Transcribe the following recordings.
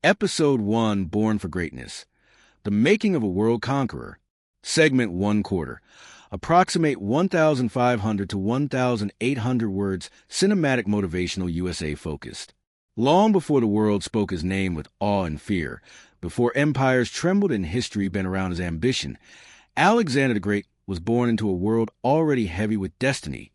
Episode 1, Born for Greatness. The Making of a World Conqueror. Segment 1/4. Approximate 1,500 to 1,800 words, cinematic motivational USA focused. Long before the world spoke his name with awe and fear, before empires trembled and history bent around his ambition, Alexander the Great was born into a world already heavy with destiny.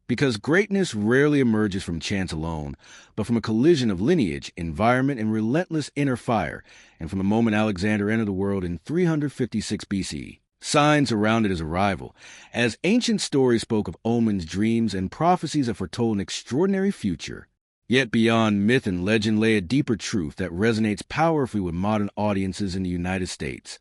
Because greatness rarely emerges from chance alone, but from a collision of lineage, environment, and relentless inner fire, and from the moment Alexander entered the world in 356 BC. Signs surrounded his arrival, as ancient stories spoke of omens, dreams, and prophecies that foretold an extraordinary future. Yet beyond myth and legend lay a deeper truth that resonates powerfully with modern audiences in the United States.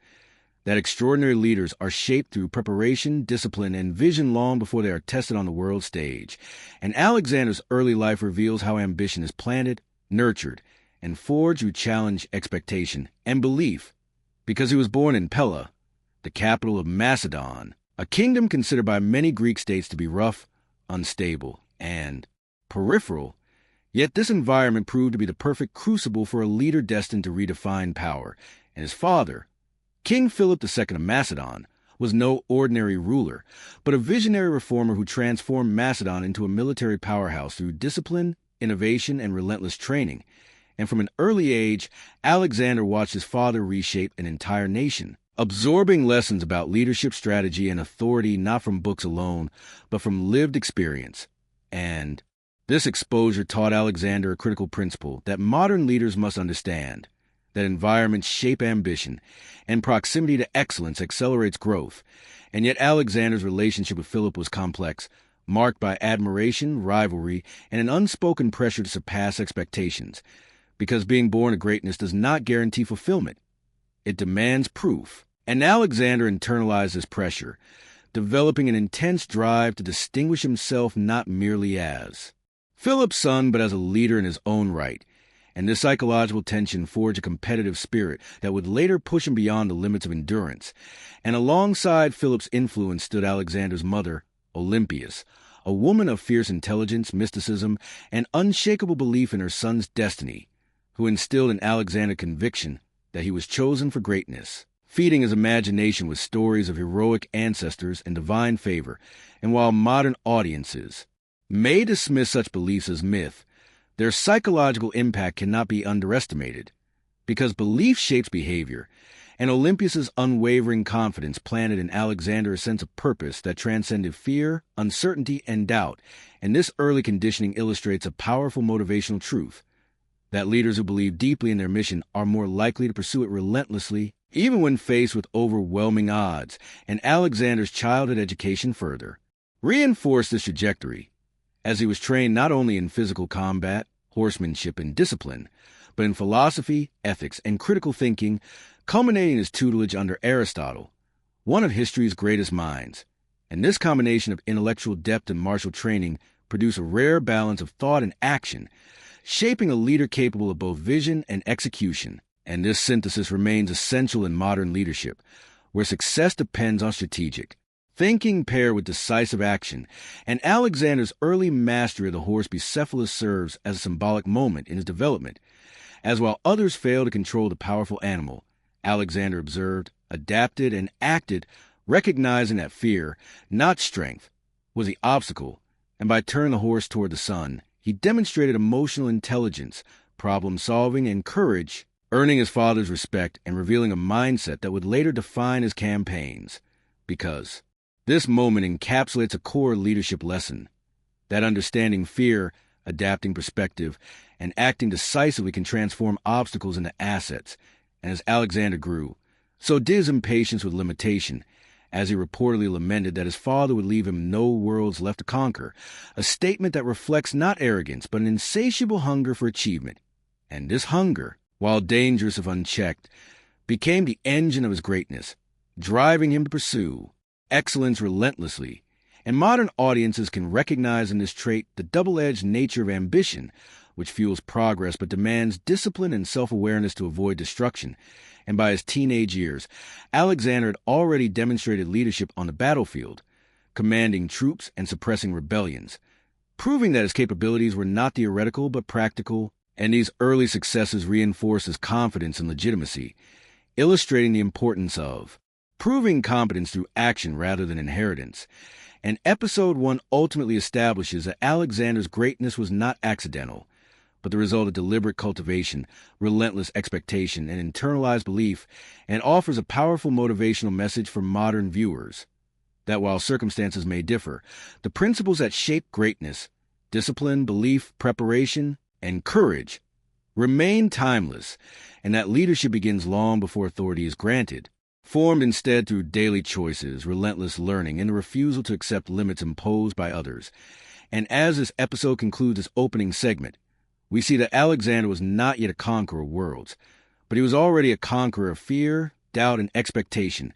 That extraordinary leaders are shaped through preparation, discipline, and vision long before they are tested on the world stage. And Alexander's early life reveals how ambition is planted, nurtured, and forged through challenge, expectation, and belief. Because he was born in Pella, the capital of Macedonia, a kingdom considered by many Greek states to be rough, unstable, and peripheral, yet this environment proved to be the perfect crucible for a leader destined to redefine power. And his father, King Philip II of Macedon, was no ordinary ruler, but a visionary reformer who transformed Macedon into a military powerhouse through discipline, innovation, and relentless training. And from an early age, Alexander watched his father reshape an entire nation, absorbing lessons about leadership, strategy, and authority not from books alone, but from lived experience. And this exposure taught Alexander a critical principle that modern leaders must understand: that environments shape ambition, and proximity to excellence accelerates growth. And yet Alexander's relationship with Philip was complex, marked by admiration, rivalry, and an unspoken pressure to surpass expectations. Because being born to greatness does not guarantee fulfillment. It demands proof. And Alexander internalized this pressure, developing an intense drive to distinguish himself not merely as Philip's son, but as a leader in his own right. And this psychological tension forged a competitive spirit that would later push him beyond the limits of endurance. And alongside Philip's influence stood Alexander's mother, Olympias, a woman of fierce intelligence, mysticism, and unshakable belief in her son's destiny, who instilled in Alexander conviction that he was chosen for greatness, feeding his imagination with stories of heroic ancestors and divine favor. And while modern audiences may dismiss such beliefs as myth, their psychological impact cannot be underestimated, because belief shapes behavior, and Olympias' unwavering confidence planted in Alexander a sense of purpose that transcended fear, uncertainty, and doubt. And this early conditioning illustrates a powerful motivational truth: that leaders who believe deeply in their mission are more likely to pursue it relentlessly, even when faced with overwhelming odds. And Alexander's childhood education further reinforced this trajectory, as he was trained not only in physical combat, horsemanship, and discipline, but in philosophy, ethics, and critical thinking, culminating his tutelage under Aristotle, one of history's greatest minds. And this combination of intellectual depth and martial training produced a rare balance of thought and action, shaping a leader capable of both vision and execution. And this synthesis remains essential in modern leadership, where success depends on strategic thinking paired with decisive action. And Alexander's early mastery of the horse Bucephalus serves as a symbolic moment in his development, as while others failed to control the powerful animal, Alexander observed, adapted, and acted, recognizing that fear, not strength, was the obstacle. And by turning the horse toward the sun, he demonstrated emotional intelligence, problem-solving, and courage, earning his father's respect and revealing a mindset that would later define his campaigns. Because this moment encapsulates a core leadership lesson: that understanding fear, adapting perspective, and acting decisively can transform obstacles into assets. And as Alexander grew, so did his impatience with limitation, as he reportedly lamented that his father would leave him no worlds left to conquer, a statement that reflects not arrogance but an insatiable hunger for achievement. And this hunger, while dangerous if unchecked, became the engine of his greatness, driving him to pursue excellence relentlessly. And modern audiences can recognize in this trait the double-edged nature of ambition, which fuels progress but demands discipline and self-awareness to avoid destruction. And by his teenage years, Alexander had already demonstrated leadership on the battlefield, commanding troops and suppressing rebellions, proving that his capabilities were not theoretical but practical And these early successes reinforce his confidence and legitimacy, illustrating the importance of proving competence through action rather than inheritance. And Episode 1 ultimately establishes that Alexander's greatness was not accidental, but the result of deliberate cultivation, relentless expectation, and internalized belief, and offers a powerful motivational message for modern viewers. That while circumstances may differ, the principles that shape greatness, discipline, belief, preparation, and courage, remain timeless, and that leadership begins long before authority is granted, formed instead through daily choices, relentless learning, and the refusal to accept limits imposed by others. And as this episode concludes its opening segment, we see that Alexander was not yet a conqueror of worlds, but he was already a conqueror of fear, doubt, and expectation,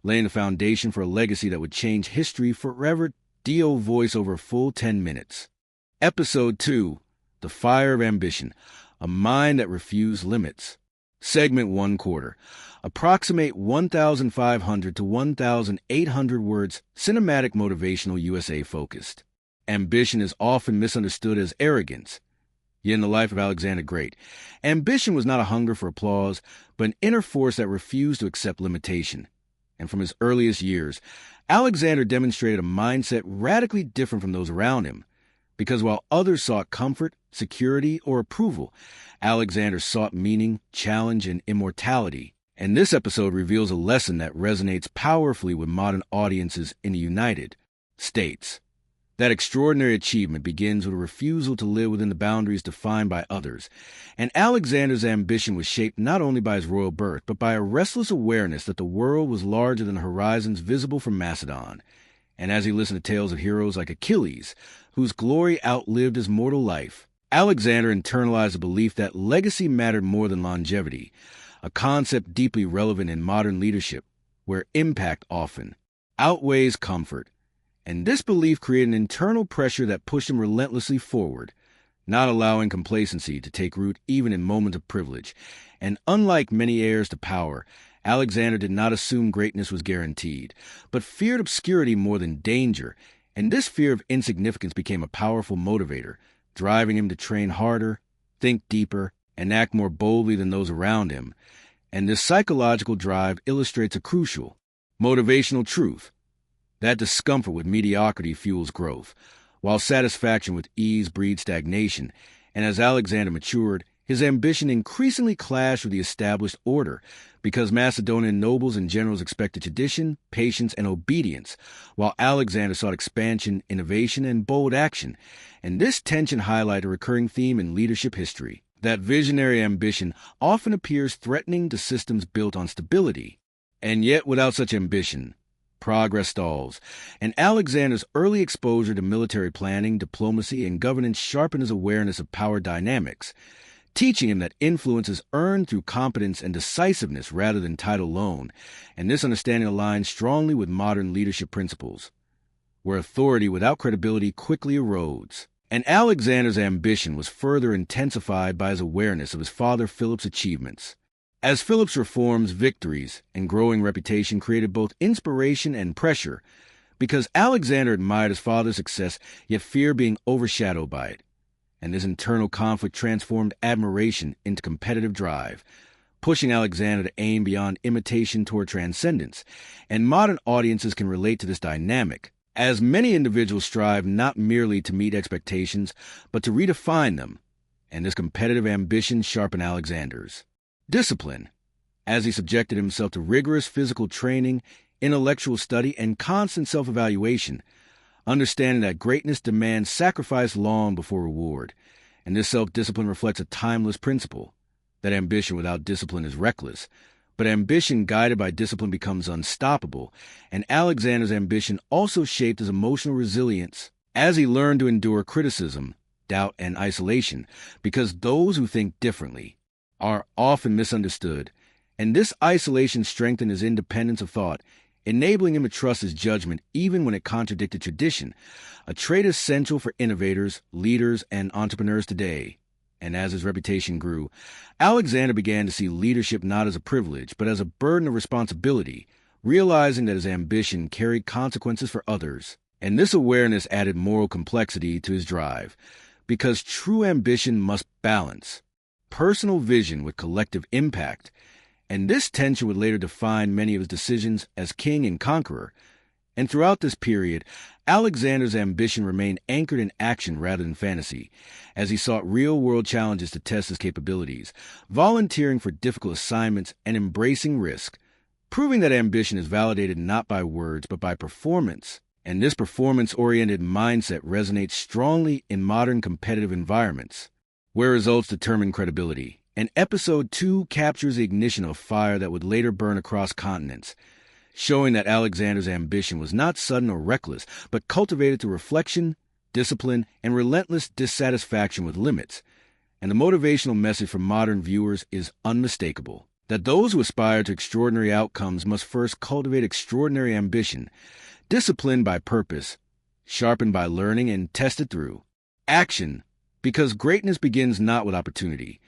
laying the foundation for a legacy that would change history forever. DO voice over a full 10 minutes. Episode 2, The Fire of Ambition, a Mind That Refused Limits. Segment 1/4. Approximate 1,500 to 1,800 words, cinematic motivational USA focused. Ambition is often misunderstood as arrogance. Yet in the life of Alexander the Great, ambition was not a hunger for applause, but an inner force that refused to accept limitation. And from his earliest years, Alexander demonstrated a mindset radically different from those around him. Because while others sought comfort, security, or approval, Alexander sought meaning, challenge, and immortality. And this episode reveals a lesson that resonates powerfully with modern audiences in the United States. That extraordinary achievement begins with a refusal to live within the boundaries defined by others. And Alexander's ambition was shaped not only by his royal birth, but by a restless awareness that the world was larger than the horizons visible from Macedon. And as he listened to tales of heroes like Achilles, whose glory outlived his mortal life, Alexander internalized the belief that legacy mattered more than longevity, a concept deeply relevant in modern leadership, where impact often outweighs comfort. And this belief created an internal pressure that pushed him relentlessly forward, not allowing complacency to take root even in moments of privilege. And unlike many heirs to power, Alexander did not assume greatness was guaranteed, but feared obscurity more than danger. And this fear of insignificance became a powerful motivator, driving him to train harder, think deeper, and act more boldly than those around him. And this psychological drive illustrates a crucial motivational truth: that discomfort with mediocrity fuels growth, while satisfaction with ease breeds stagnation. And as Alexander matured, his ambition increasingly clashed with the established order, because Macedonian nobles and generals expected tradition, patience, and obedience, while Alexander sought expansion, innovation, and bold action. And this tension highlighted a recurring theme in leadership history: that visionary ambition often appears threatening to systems built on stability. And yet, without such ambition, progress stalls, and Alexander's early exposure to military planning, diplomacy, and governance sharpened his awareness of power dynamics, teaching him that influence is earned through competence and decisiveness rather than title alone. And this understanding aligns strongly with modern leadership principles, where authority without credibility quickly erodes. And Alexander's ambition was further intensified by his awareness of his father Philip's achievements. As Philip's reforms, victories, and growing reputation created both inspiration and pressure, because Alexander admired his father's success, yet feared being overshadowed by it. And this internal conflict transformed admiration into competitive drive, pushing Alexander to aim beyond imitation toward transcendence. And modern audiences can relate to this dynamic, as many individuals strive not merely to meet expectations, but to redefine them. And this competitive ambition sharpened Alexander's discipline, as he subjected himself to rigorous physical training, intellectual study, and constant self-evaluation, understanding that greatness demands sacrifice long before reward. And this self-discipline reflects a timeless principle, that ambition without discipline is reckless, but ambition guided by discipline becomes unstoppable. And Alexander's ambition also shaped his emotional resilience, as he learned to endure criticism, doubt, and isolation, because those who think differently are often misunderstood. And this isolation strengthened his independence of thought, enabling him to trust his judgment even when it contradicted tradition, a trait essential for innovators, leaders, and entrepreneurs today. And as his reputation grew, Alexander began to see leadership not as a privilege, but as a burden of responsibility, realizing that his ambition carried consequences for others. And this awareness added moral complexity to his drive, because true ambition must balance personal vision with collective impact, and this tension would later define many of his decisions as king and conqueror. And throughout this period, Alexander's ambition remained anchored in action rather than fantasy, as he sought real-world challenges to test his capabilities, volunteering for difficult assignments and embracing risk, proving that ambition is validated not by words but by performance. And this performance-oriented mindset resonates strongly in modern competitive environments, where results determine credibility. And Episode 2 captures the ignition of fire that would later burn across continents, showing that Alexander's ambition was not sudden or reckless, but cultivated through reflection, discipline, and relentless dissatisfaction with limits. And the motivational message for modern viewers is unmistakable, that those who aspire to extraordinary outcomes must first cultivate extraordinary ambition, disciplined by purpose, sharpened by learning, and tested through action, because greatness begins not with opportunity,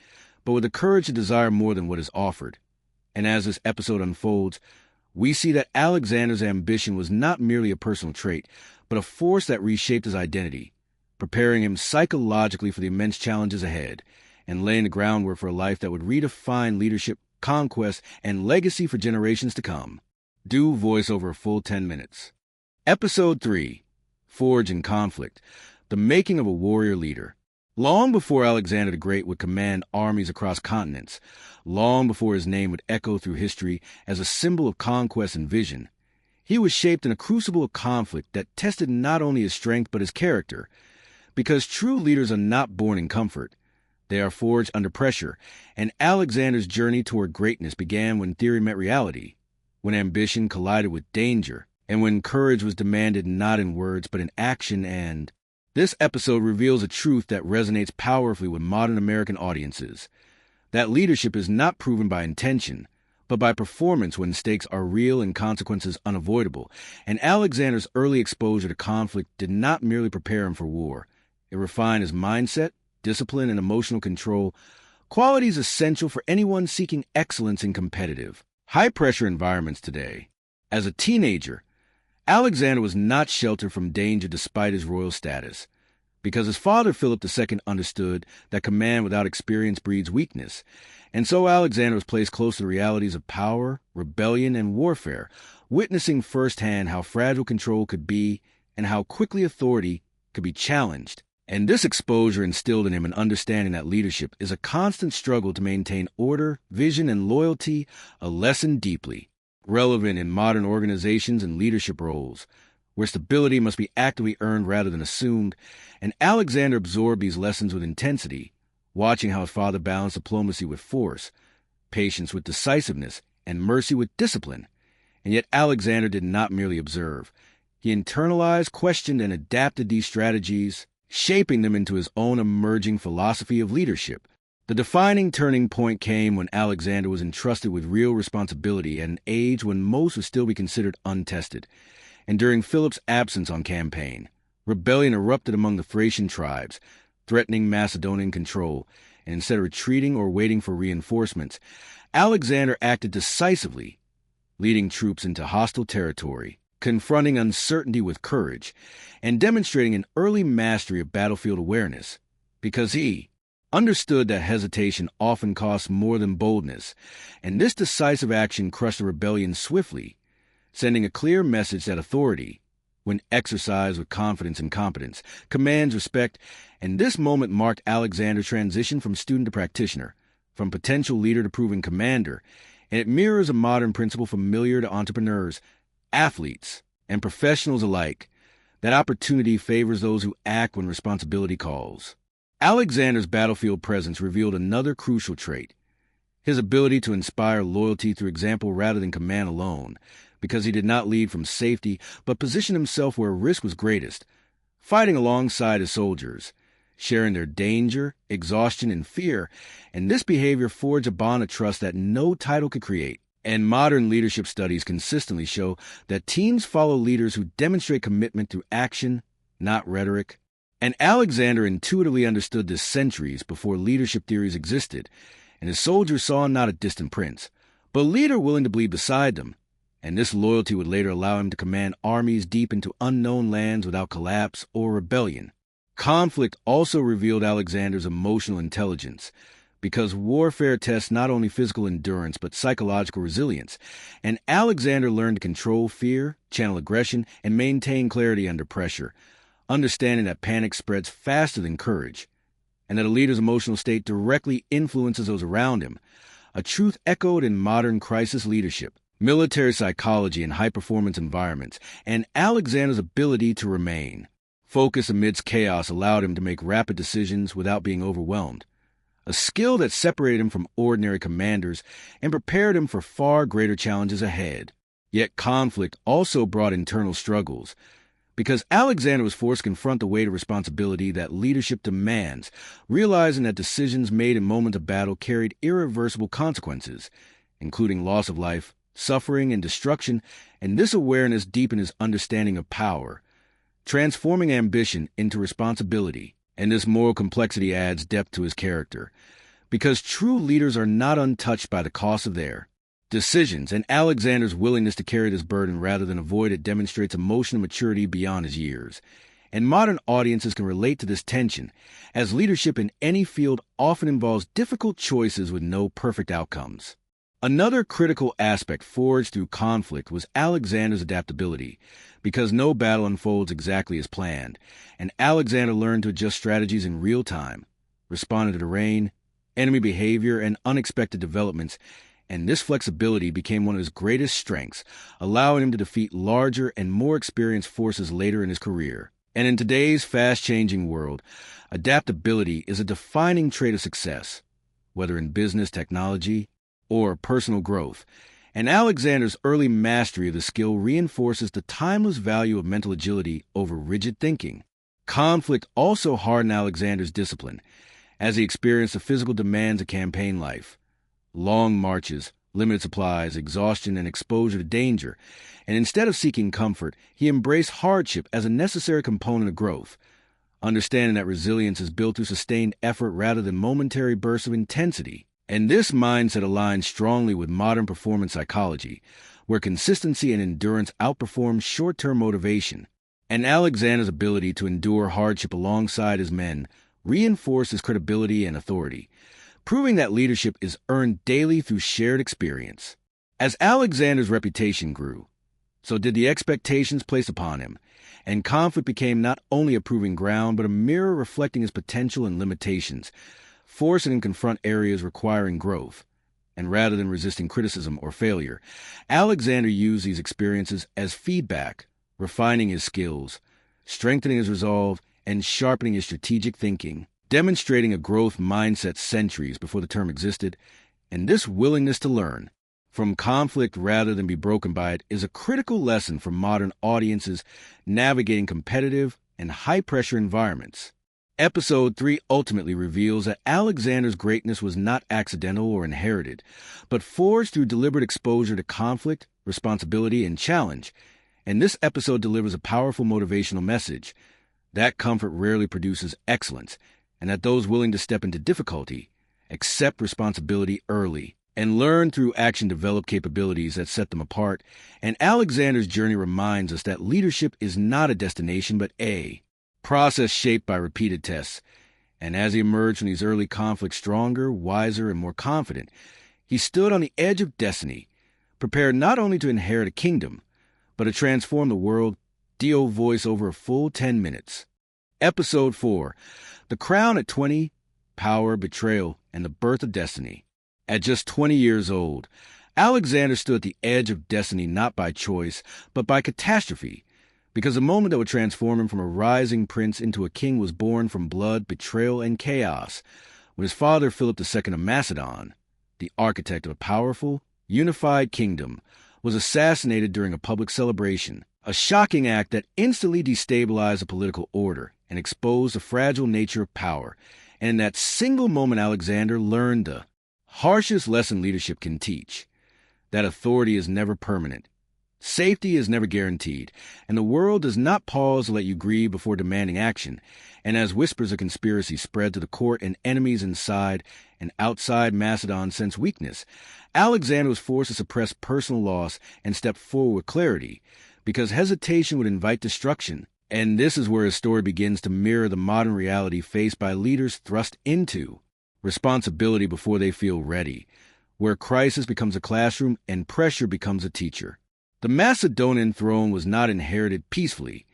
but with the courage to desire more than what is offered. And as this episode unfolds, we see that Alexander's ambition was not merely a personal trait, but a force that reshaped his identity, preparing him psychologically for the immense challenges ahead, and laying the groundwork for a life that would redefine leadership, conquest, and legacy for generations to come. Do voice over a full 10 minutes. Episode 3, Forge in Conflict, the making of a warrior leader. Long before Alexander the Great would command armies across continents, long before his name would echo through history as a symbol of conquest and vision, he was shaped in a crucible of conflict that tested not only his strength but his character. Because true leaders are not born in comfort. They are forged under pressure, and Alexander's journey toward greatness began when theory met reality, when ambition collided with danger, and when courage was demanded not in words but in action. And this episode reveals a truth that resonates powerfully with modern American audiences, that leadership is not proven by intention, but by performance when stakes are real and consequences unavoidable. And Alexander's early exposure to conflict did not merely prepare him for war. It refined his mindset, discipline, and emotional control, qualities essential for anyone seeking excellence in competitive, high-pressure environments today. As a teenager, Alexander was not sheltered from danger despite his royal status, because his father Philip II understood that command without experience breeds weakness, and so Alexander was placed close to the realities of power, rebellion, and warfare, witnessing firsthand how fragile control could be and how quickly authority could be challenged. And this exposure instilled in him an understanding that leadership is a constant struggle to maintain order, vision, and loyalty, a lesson deeply relevant in modern organizations and leadership roles, where stability must be actively earned rather than assumed. And Alexander absorbed these lessons with intensity, watching how his father balanced diplomacy with force, patience with decisiveness, and mercy with discipline. And yet Alexander did not merely observe. He internalized, questioned, and adapted these strategies, shaping them into his own emerging philosophy of leadership. The defining turning point came when Alexander was entrusted with real responsibility at an age when most would still be considered untested. And during Philip's absence on campaign, rebellion erupted among the Thracian tribes, threatening Macedonian control, and instead of retreating or waiting for reinforcements, Alexander acted decisively, leading troops into hostile territory, confronting uncertainty with courage, and demonstrating an early mastery of battlefield awareness, because he understood that hesitation often costs more than boldness, and this decisive action crushed the rebellion swiftly, sending a clear message that authority, when exercised with confidence and competence, commands respect. And this moment marked Alexander's transition from student to practitioner, from potential leader to proven commander, and it mirrors a modern principle familiar to entrepreneurs, athletes, and professionals alike, that opportunity favors those who act when responsibility calls. Alexander's battlefield presence revealed another crucial trait, his ability to inspire loyalty through example rather than command alone, because he did not lead from safety but positioned himself where risk was greatest, fighting alongside his soldiers, sharing their danger, exhaustion, and fear, and this behavior forged a bond of trust that no title could create. And modern leadership studies consistently show that teams follow leaders who demonstrate commitment through action, not rhetoric. And Alexander intuitively understood this centuries before leadership theories existed, and his soldiers saw not a distant prince, but a leader willing to bleed beside them. And this loyalty would later allow him to command armies deep into unknown lands without collapse or rebellion. Conflict also revealed Alexander's emotional intelligence, because warfare tests not only physical endurance but psychological resilience, and Alexander learned to control fear, channel aggression, and maintain clarity under pressure, understanding that panic spreads faster than courage, and that a leader's emotional state directly influences those around him, a truth echoed in modern crisis leadership, military psychology, and high-performance environments, and Alexander's ability to remain focused amidst chaos allowed him to make rapid decisions without being overwhelmed, a skill that separated him from ordinary commanders and prepared him for far greater challenges ahead. Yet conflict also brought internal struggles, because Alexander was forced to confront the weight of responsibility that leadership demands, realizing that decisions made in moments of battle carried irreversible consequences, including loss of life, suffering, and destruction, and this awareness deepened his understanding of power, transforming ambition into responsibility. And this moral complexity adds depth to his character, because true leaders are not untouched by the cost of their decisions, and Alexander's willingness to carry this burden rather than avoid it demonstrates emotional maturity beyond his years. And modern audiences can relate to this tension, as leadership in any field often involves difficult choices with no perfect outcomes. Another critical aspect forged through conflict was Alexander's adaptability, because no battle unfolds exactly as planned, and Alexander learned to adjust strategies in real time, responding to terrain, enemy behavior, and unexpected developments, and this flexibility became one of his greatest strengths, allowing him to defeat larger and more experienced forces later in his career. And in today's fast-changing world, adaptability is a defining trait of success, whether in business, technology, or personal growth, and Alexander's early mastery of the skill reinforces the timeless value of mental agility over rigid thinking. Conflict also hardened Alexander's discipline, as he experienced the physical demands of campaign life, long marches, limited supplies, exhaustion, and exposure to danger, and instead of seeking comfort, he embraced hardship as a necessary component of growth, understanding that resilience is built through sustained effort rather than momentary bursts of intensity. And this mindset aligns strongly with modern performance psychology, where consistency and endurance outperform short-term motivation. And Alexander's ability to endure hardship alongside his men reinforced his credibility and authority, proving that leadership is earned daily through shared experience. As Alexander's reputation grew, so did the expectations placed upon him, and conflict became not only a proving ground but a mirror reflecting his potential and limitations, forcing him to confront areas requiring growth. And rather than resisting criticism or failure, Alexander used these experiences as feedback, refining his skills, strengthening his resolve, and sharpening his strategic thinking, demonstrating a growth mindset centuries before the term existed. And this willingness to learn from conflict rather than be broken by it is a critical lesson for modern audiences navigating competitive and high-pressure environments. Episode 3 ultimately reveals that Alexander's greatness was not accidental or inherited, but forged through deliberate exposure to conflict, responsibility, and challenge. And this episode delivers a powerful motivational message that comfort rarely produces excellence, and that those willing to step into difficulty accept responsibility early and learn through action develop capabilities that set them apart. And Alexander's journey reminds us that leadership is not a destination but a process shaped by repeated tests. And as he emerged from these early conflicts stronger, wiser, and more confident, he stood on the edge of destiny, prepared not only to inherit a kingdom, but to transform the world. DO voice over a full 10 minutes. Episode 4, The Crown at 20, Power, Betrayal, and the Birth of Destiny. At just 20 years old, Alexander stood at the edge of destiny not by choice, but by catastrophe, because the moment that would transform him from a rising prince into a king was born from blood, betrayal, and chaos, when his father Philip II of Macedon, the architect of a powerful, unified kingdom, was assassinated during a public celebration, a shocking act that instantly destabilized the political order and exposed the fragile nature of power. And in that single moment, Alexander learned the harshest lesson leadership can teach, that authority is never permanent. Safety is never guaranteed, and the world does not pause to let you grieve before demanding action. And as whispers of conspiracy spread to the court and enemies inside and outside Macedon sensed weakness, Alexander was forced to suppress personal loss and step forward with clarity, because hesitation would invite destruction. And this is where his story begins to mirror the modern reality faced by leaders thrust into responsibility before they feel ready, where crisis becomes a classroom and pressure becomes a teacher. The Macedonian throne was not inherited peacefully.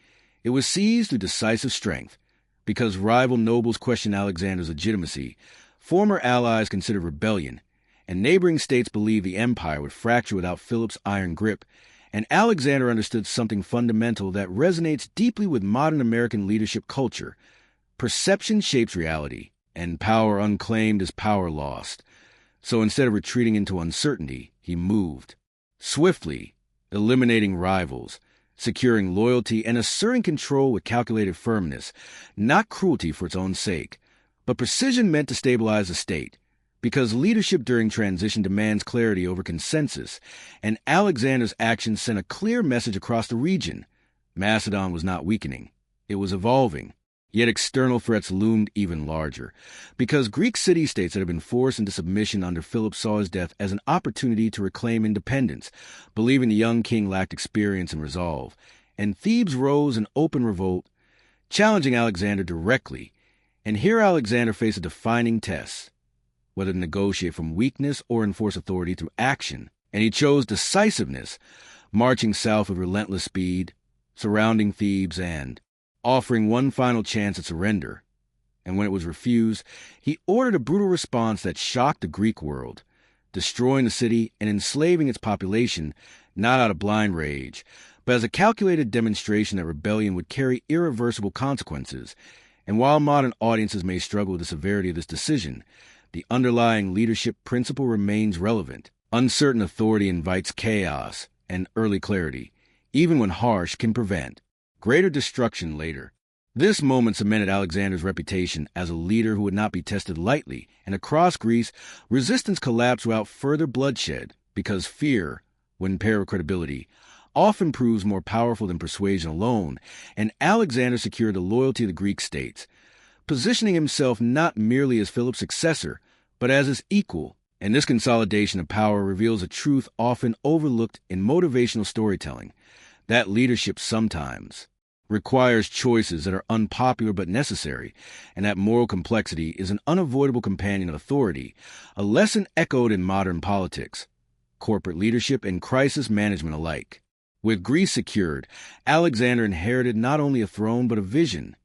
It was seized through decisive strength. Because rival nobles questioned Alexander's legitimacy, former allies considered rebellion, and neighboring states believed the empire would fracture without Philip's iron grip, and Alexander understood something fundamental that resonates deeply with modern American leadership culture. Perception shapes reality, and power unclaimed is power lost. So instead of retreating into uncertainty, he moved swiftly, eliminating rivals, securing loyalty, and asserting control with calculated firmness, not cruelty for its own sake, but precision meant to stabilize the state, because leadership during transition demands clarity over consensus, and Alexander's actions sent a clear message across the region. Macedon was not weakening. It was evolving. Yet external threats loomed even larger, because Greek city-states that had been forced into submission under Philip saw his death as an opportunity to reclaim independence, believing the young king lacked experience and resolve, and Thebes rose in open revolt, challenging Alexander directly. And here Alexander faced a defining test, whether to negotiate from weakness or enforce authority through action, and he chose decisiveness, marching south with relentless speed, surrounding Thebes and offering one final chance at surrender. And when it was refused, he ordered a brutal response that shocked the Greek world, destroying the city and enslaving its population, not out of blind rage, but as a calculated demonstration that rebellion would carry irreversible consequences. And while modern audiences may struggle with the severity of this decision, the underlying leadership principle remains relevant. Uncertain authority invites chaos, and early clarity, even when harsh, can prevent greater destruction later. This moment cemented Alexander's reputation as a leader who would not be tested lightly, and across Greece, resistance collapsed without further bloodshed, because fear, when paired with credibility, often proves more powerful than persuasion alone, and Alexander secured the loyalty of the Greek states, positioning himself not merely as Philip's successor, but as his equal. And this consolidation of power reveals a truth often overlooked in motivational storytelling, that leadership sometimes requires choices that are unpopular but necessary, and that moral complexity is an unavoidable companion of authority, a lesson echoed in modern politics, corporate leadership, and crisis management alike. With Greece secured, Alexander inherited not only a throne but a vision.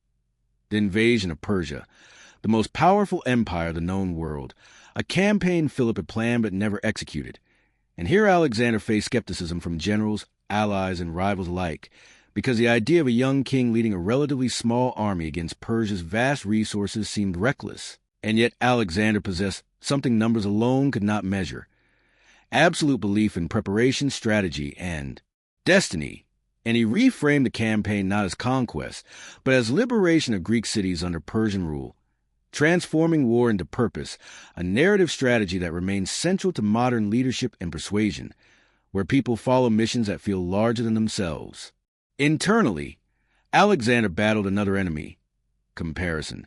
The invasion of Persia, the most powerful empire of the known world, a campaign Philip had planned but never executed. And here Alexander faced skepticism from generals, allies, and rivals alike, because the idea of a young king leading a relatively small army against Persia's vast resources seemed reckless. And yet Alexander possessed something numbers alone could not measure: absolute belief in preparation, strategy, and destiny. And he reframed the campaign not as conquest, but as liberation of Greek cities under Persian rule, transforming war into purpose, a narrative strategy that remains central to modern leadership and persuasion, where people follow missions that feel larger than themselves. Internally, Alexander battled another enemy: comparison.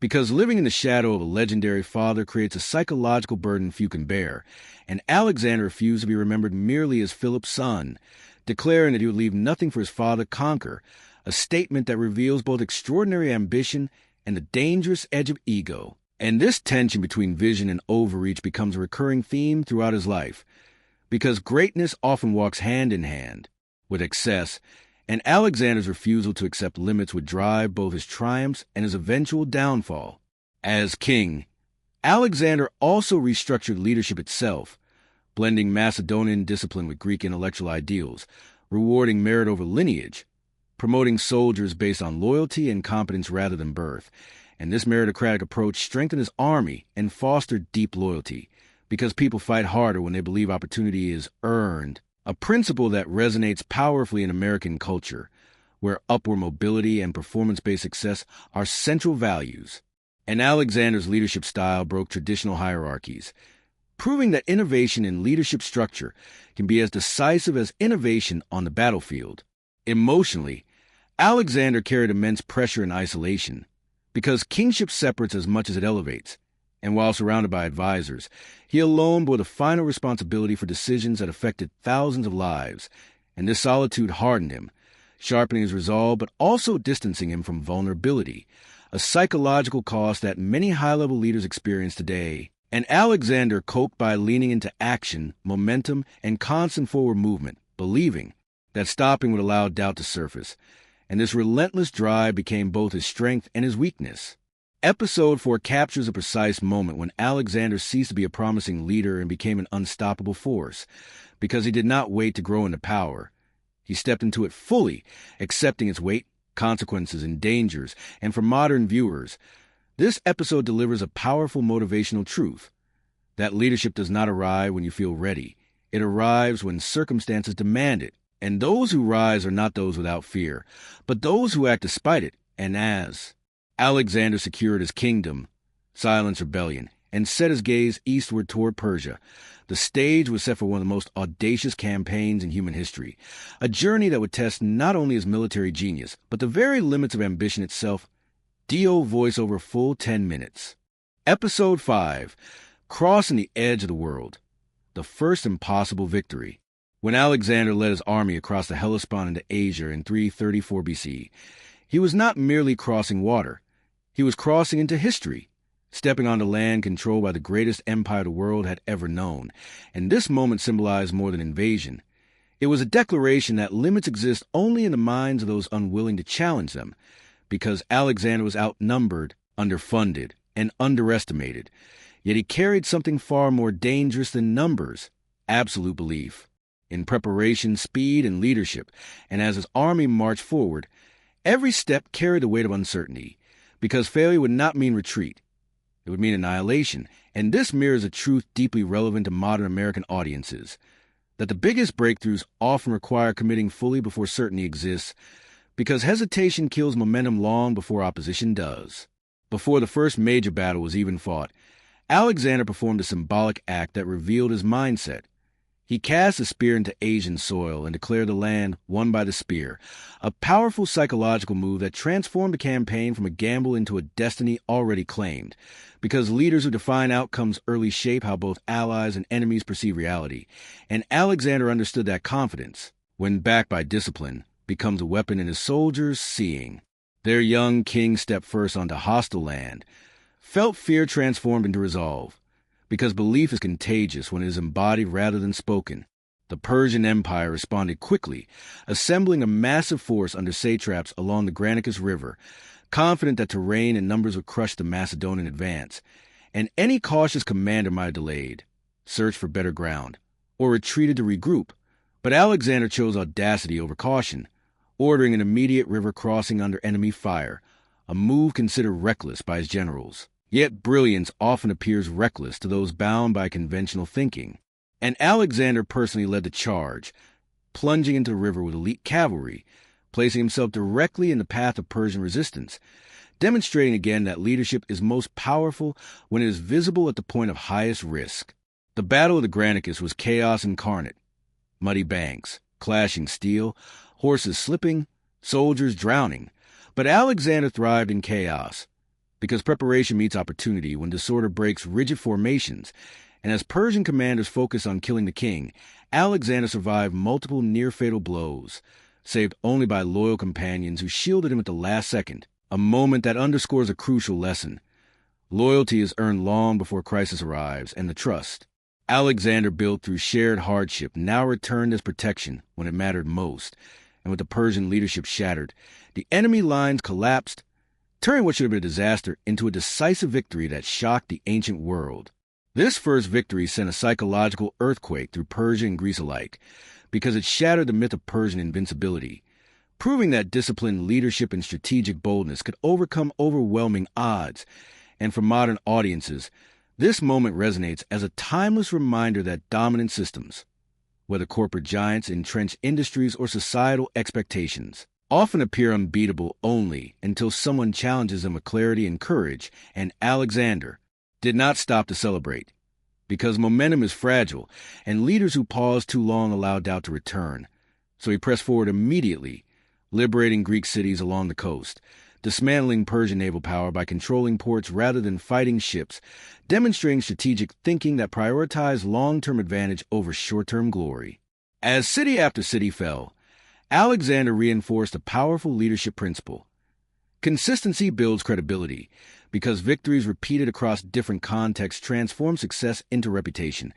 Because living in the shadow of a legendary father creates a psychological burden few can bear, and Alexander refused to be remembered merely as Philip's son, declaring that he would leave nothing for his father to conquer, a statement that reveals both extraordinary ambition and the dangerous edge of ego. And this tension between vision and overreach becomes a recurring theme throughout his life, because greatness often walks hand in hand with excess, and Alexander's refusal to accept limits would drive both his triumphs and his eventual downfall. As king, Alexander also restructured leadership itself, blending Macedonian discipline with Greek intellectual ideals, rewarding merit over lineage, promoting soldiers based on loyalty and competence rather than birth. And this meritocratic approach strengthened his army and fostered deep loyalty, because people fight harder when they believe opportunity is earned, a principle that resonates powerfully in American culture, where upward mobility and performance-based success are central values. And Alexander's leadership style broke traditional hierarchies, proving that innovation in leadership structure can be as decisive as innovation on the battlefield. Emotionally, Alexander carried immense pressure and isolation, because kingship separates as much as it elevates, and while surrounded by advisors, he alone bore the final responsibility for decisions that affected thousands of lives, and this solitude hardened him, sharpening his resolve but also distancing him from vulnerability, a psychological cost that many high-level leaders experience today. And Alexander coped by leaning into action, momentum, and constant forward movement, believing that stopping would allow doubt to surface. And this relentless drive became both his strength and his weakness. Episode 4 captures a precise moment when Alexander ceased to be a promising leader and became an unstoppable force, because he did not wait to grow into power. He stepped into it fully, accepting its weight, consequences, and dangers. And for modern viewers, this episode delivers a powerful motivational truth: that leadership does not arrive when you feel ready. It arrives when circumstances demand it. And those who rise are not those without fear, but those who act despite it. And as Alexander secured his kingdom, silenced rebellion, and set his gaze eastward toward Persia, the stage was set for one of the most audacious campaigns in human history, a journey that would test not only his military genius, but the very limits of ambition itself. DO voice over full 10 minutes. Episode 5, Crossing the Edge of the World, the first impossible victory. When Alexander led his army across the Hellespont into Asia in 334 BC, he was not merely crossing water. He was crossing into history, stepping onto land controlled by the greatest empire the world had ever known. And this moment symbolized more than invasion. It was a declaration that limits exist only in the minds of those unwilling to challenge them, because Alexander was outnumbered, underfunded, and underestimated. Yet he carried something far more dangerous than numbers: absolute belief in preparation, speed, and leadership. And as his army marched forward, every step carried the weight of uncertainty, because failure would not mean retreat. It would mean annihilation. And this mirrors a truth deeply relevant to modern American audiences, that the biggest breakthroughs often require committing fully before certainty exists, because hesitation kills momentum long before opposition does. Before the first major battle was even fought, Alexander performed a symbolic act that revealed his mindset. He cast a spear into Asian soil and declared the land won by the spear, a powerful psychological move that transformed the campaign from a gamble into a destiny already claimed, because leaders who define outcomes early shape how both allies and enemies perceive reality. And Alexander understood that confidence, when backed by discipline, becomes a weapon in his soldiers' seeing. Their young king stepped first onto hostile land, felt fear transformed into resolve, because belief is contagious when it is embodied rather than spoken. The Persian Empire responded quickly, assembling a massive force under satraps along the Granicus River, confident that terrain and numbers would crush the Macedonian advance. And any cautious commander might have delayed, searched for better ground, or retreated to regroup. But Alexander chose audacity over caution, ordering an immediate river crossing under enemy fire, a move considered reckless by his generals. Yet brilliance often appears reckless to those bound by conventional thinking. And Alexander personally led the charge, plunging into the river with elite cavalry, placing himself directly in the path of Persian resistance, demonstrating again that leadership is most powerful when it is visible at the point of highest risk. The Battle of the Granicus was chaos incarnate: muddy banks, clashing steel, horses slipping, soldiers drowning. But Alexander thrived in chaos, because preparation meets opportunity when disorder breaks rigid formations. And as Persian commanders focused on killing the king, Alexander survived multiple near-fatal blows, saved only by loyal companions who shielded him at the last second, a moment that underscores a crucial lesson. Loyalty is earned long before crisis arrives, and the trust Alexander built through shared hardship now returned as protection when it mattered most. And with the Persian leadership shattered, the enemy lines collapsed, turning what should have been a disaster into a decisive victory that shocked the ancient world. This first victory sent a psychological earthquake through Persia and Greece alike, because it shattered the myth of Persian invincibility, proving that disciplined leadership and strategic boldness could overcome overwhelming odds. And for modern audiences, this moment resonates as a timeless reminder that dominant systems, whether corporate giants, entrenched industries, or societal expectations, often appear unbeatable only until someone challenges them with clarity and courage. And Alexander did not stop to celebrate, because momentum is fragile, and leaders who pause too long allow doubt to return. So he pressed forward immediately, liberating Greek cities along the coast, dismantling Persian naval power by controlling ports rather than fighting ships, demonstrating strategic thinking that prioritized long-term advantage over short-term glory. As city after city fell, Alexander reinforced a powerful leadership principle. Consistency builds credibility, because victories repeated across different contexts transform success into reputation,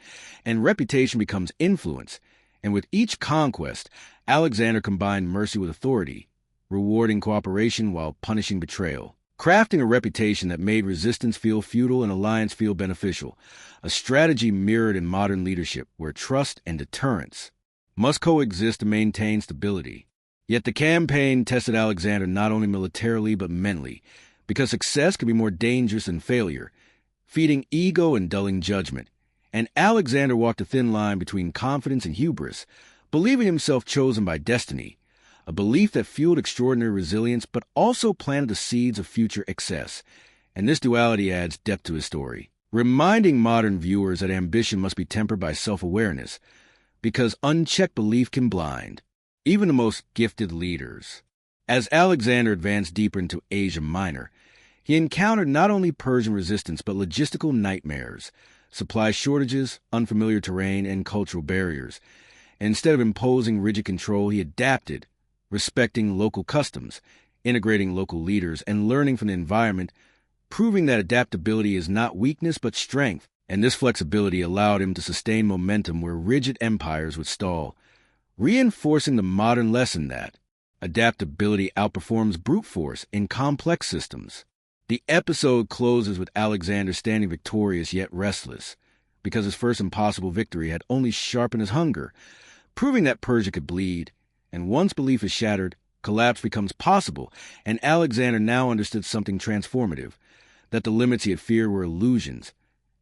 and reputation becomes influence. And with each conquest, Alexander combined mercy with authority, rewarding cooperation while punishing betrayal, crafting a reputation that made resistance feel futile and alliance feel beneficial, a strategy mirrored in modern leadership where trust and deterrence must coexist to maintain stability. Yet the campaign tested Alexander not only militarily but mentally, because success could be more dangerous than failure, feeding ego and dulling judgment. And Alexander walked a thin line between confidence and hubris, believing himself chosen by destiny, a belief that fueled extraordinary resilience but also planted the seeds of future excess. And this duality adds depth to his story, reminding modern viewers that ambition must be tempered by self-awareness, because unchecked belief can blind even the most gifted leaders. As Alexander advanced deeper into Asia Minor, he encountered not only Persian resistance but logistical nightmares, supply shortages, unfamiliar terrain, and cultural barriers. Instead of imposing rigid control, he adapted, respecting local customs, integrating local leaders, and learning from the environment, proving that adaptability is not weakness but strength. And this flexibility allowed him to sustain momentum where rigid empires would stall, reinforcing the modern lesson that adaptability outperforms brute force in complex systems. The episode closes with Alexander standing victorious yet restless, because his first impossible victory had only sharpened his hunger, proving that Persia could bleed, and once belief is shattered, collapse becomes possible, and Alexander now understood something transformative, that the limits he had feared were illusions,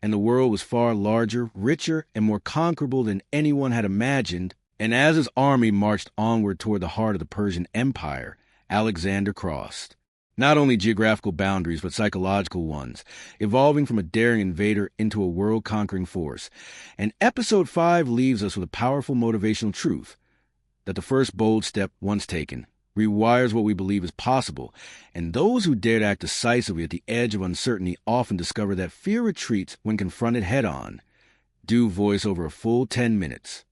and the world was far larger, richer, and more conquerable than anyone had imagined. And as his army marched onward toward the heart of the Persian Empire, Alexander crossed not only geographical boundaries but psychological ones, evolving from a daring invader into a world-conquering force. And Episode 5 leaves us with a powerful motivational truth, that the first bold step, once taken, rewires what we believe is possible, and those who dare to act decisively at the edge of uncertainty often discover that fear retreats when confronted head-on. Due voice over a full 10 minutes.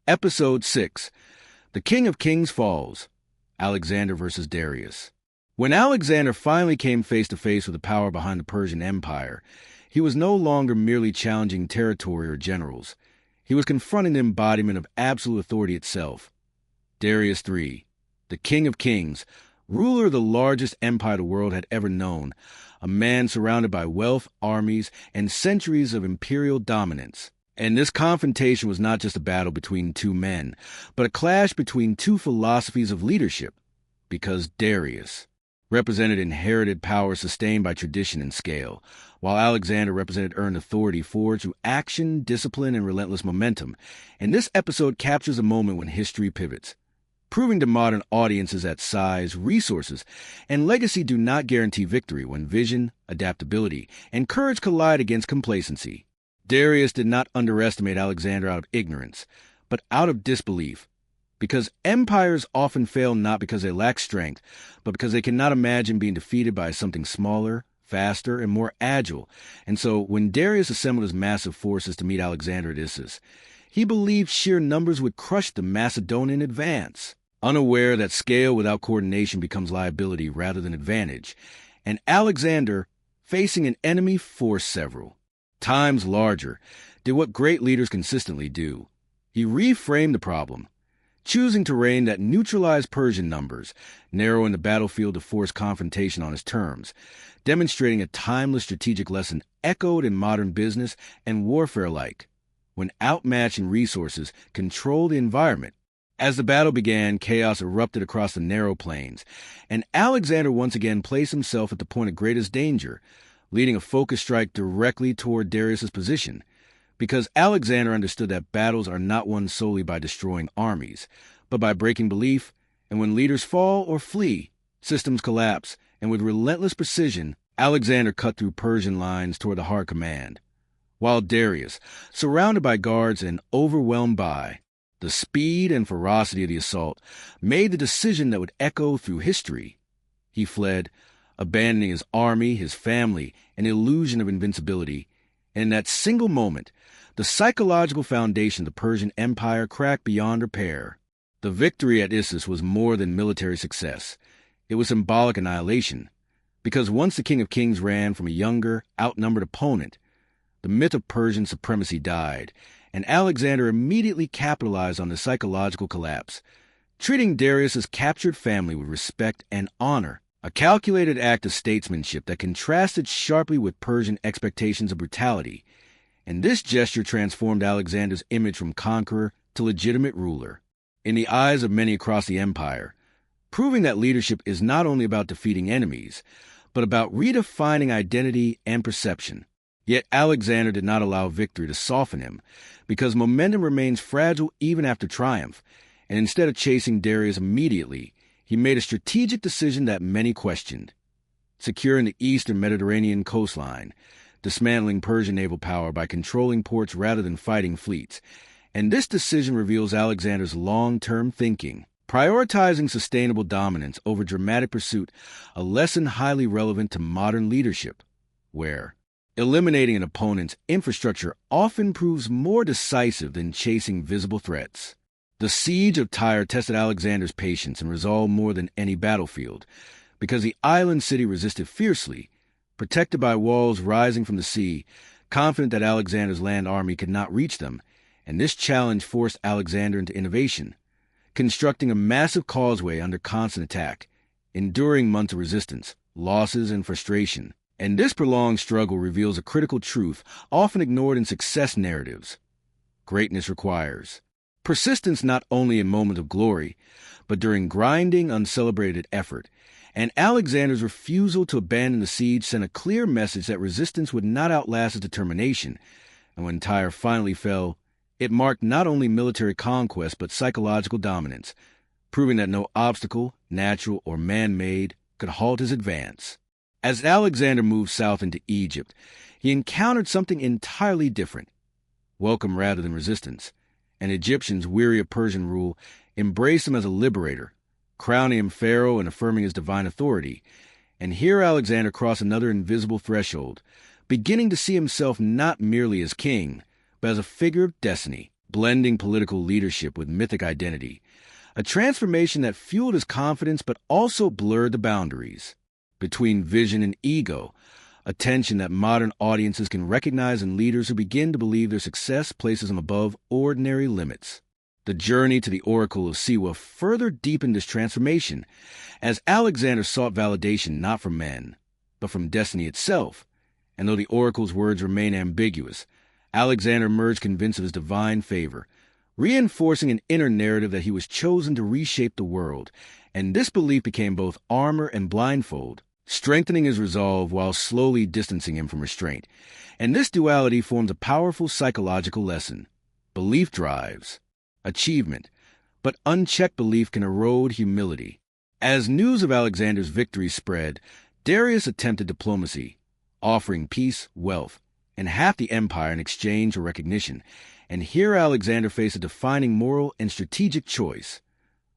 Episode 6. The King of Kings falls. Alexander versus Darius. When Alexander finally came face to face with the power behind the Persian Empire, he was no longer merely challenging territory or generals. He was confronting the embodiment of absolute authority itself. Darius III, the King of Kings, ruler of the largest empire the world had ever known, a man surrounded by wealth, armies, and centuries of imperial dominance. And this confrontation was not just a battle between two men, but a clash between two philosophies of leadership, because Darius represented inherited power sustained by tradition and scale, while Alexander represented earned authority forged through action, discipline, and relentless momentum. And this episode captures a moment when history pivots, proving to modern audiences that size, resources, and legacy do not guarantee victory when vision, adaptability, and courage collide against complacency. Darius did not underestimate Alexander out of ignorance, but out of disbelief, because empires often fail not because they lack strength, but because they cannot imagine being defeated by something smaller, faster, and more agile. And so, when Darius assembled his massive forces to meet Alexander at Issus, he believed sheer numbers would crush the Macedonian advance, unaware that scale without coordination becomes liability rather than advantage. And Alexander, facing an enemy force several times larger, did what great leaders consistently do. He reframed the problem, choosing terrain that neutralized Persian numbers, narrowing the battlefield to force confrontation on his terms, demonstrating a timeless strategic lesson echoed in modern business and warfare alike. When outmatched in resources, control the environment. As the battle began, chaos erupted across the narrow plains, and Alexander once again placed himself at the point of greatest danger, leading a focused strike directly toward Darius's position, because Alexander understood that battles are not won solely by destroying armies, but by breaking belief, and when leaders fall or flee, systems collapse, and with relentless precision, Alexander cut through Persian lines toward the hard command, while Darius, surrounded by guards and overwhelmed by the speed and ferocity of the assault, made the decision that would echo through history. He fled, abandoning his army, his family, an illusion of invincibility. And in that single moment, the psychological foundation of the Persian Empire cracked beyond repair. The victory at Issus was more than military success. It was symbolic annihilation, because once the King of Kings ran from a younger, outnumbered opponent, the myth of Persian supremacy died, and Alexander immediately capitalized on the psychological collapse, treating Darius's captured family with respect and honor, a calculated act of statesmanship that contrasted sharply with Persian expectations of brutality. And this gesture transformed Alexander's image from conqueror to legitimate ruler, in the eyes of many across the empire, proving that leadership is not only about defeating enemies, but about redefining identity and perception. Yet Alexander did not allow victory to soften him, because momentum remains fragile even after triumph, and instead of chasing Darius immediately, he made a strategic decision that many questioned: securing the eastern Mediterranean coastline, dismantling Persian naval power by controlling ports rather than fighting fleets. And this decision reveals Alexander's long-term thinking, prioritizing sustainable dominance over dramatic pursuit, a lesson highly relevant to modern leadership, where eliminating an opponent's infrastructure often proves more decisive than chasing visible threats. The siege of Tyre tested Alexander's patience and resolve more than any battlefield, because the island city resisted fiercely, protected by walls rising from the sea, confident that Alexander's land army could not reach them, and this challenge forced Alexander into innovation, constructing a massive causeway under constant attack, enduring months of resistance, losses, and frustration. And this prolonged struggle reveals a critical truth often ignored in success narratives. Greatness requires persistence not only in moments of glory, but during grinding, uncelebrated effort. And Alexander's refusal to abandon the siege sent a clear message that resistance would not outlast his determination. And when Tyre finally fell, it marked not only military conquest but psychological dominance, proving that no obstacle, natural or man-made, could halt his advance. As Alexander moved south into Egypt, he encountered something entirely different: welcome rather than resistance. And Egyptians, weary of Persian rule, embraced him as a liberator, crowning him pharaoh and affirming his divine authority. And here Alexander crossed another invisible threshold, beginning to see himself not merely as king, but as a figure of destiny, blending political leadership with mythic identity, a transformation that fueled his confidence but also blurred the boundaries between vision and ego, a tension that modern audiences can recognize in leaders who begin to believe their success places them above ordinary limits. The journey to the Oracle of Siwa further deepened this transformation, as Alexander sought validation not from men, but from destiny itself. And though the Oracle's words remain ambiguous, Alexander emerged convinced of his divine favor, reinforcing an inner narrative that he was chosen to reshape the world. And this belief became both armor and blindfold, strengthening his resolve while slowly distancing him from restraint. And this duality forms a powerful psychological lesson. Belief drives achievement, but unchecked belief can erode humility. As news of Alexander's victory spread, Darius attempted diplomacy, offering peace, wealth, and half the empire in exchange for recognition. And here Alexander faced a defining moral and strategic choice: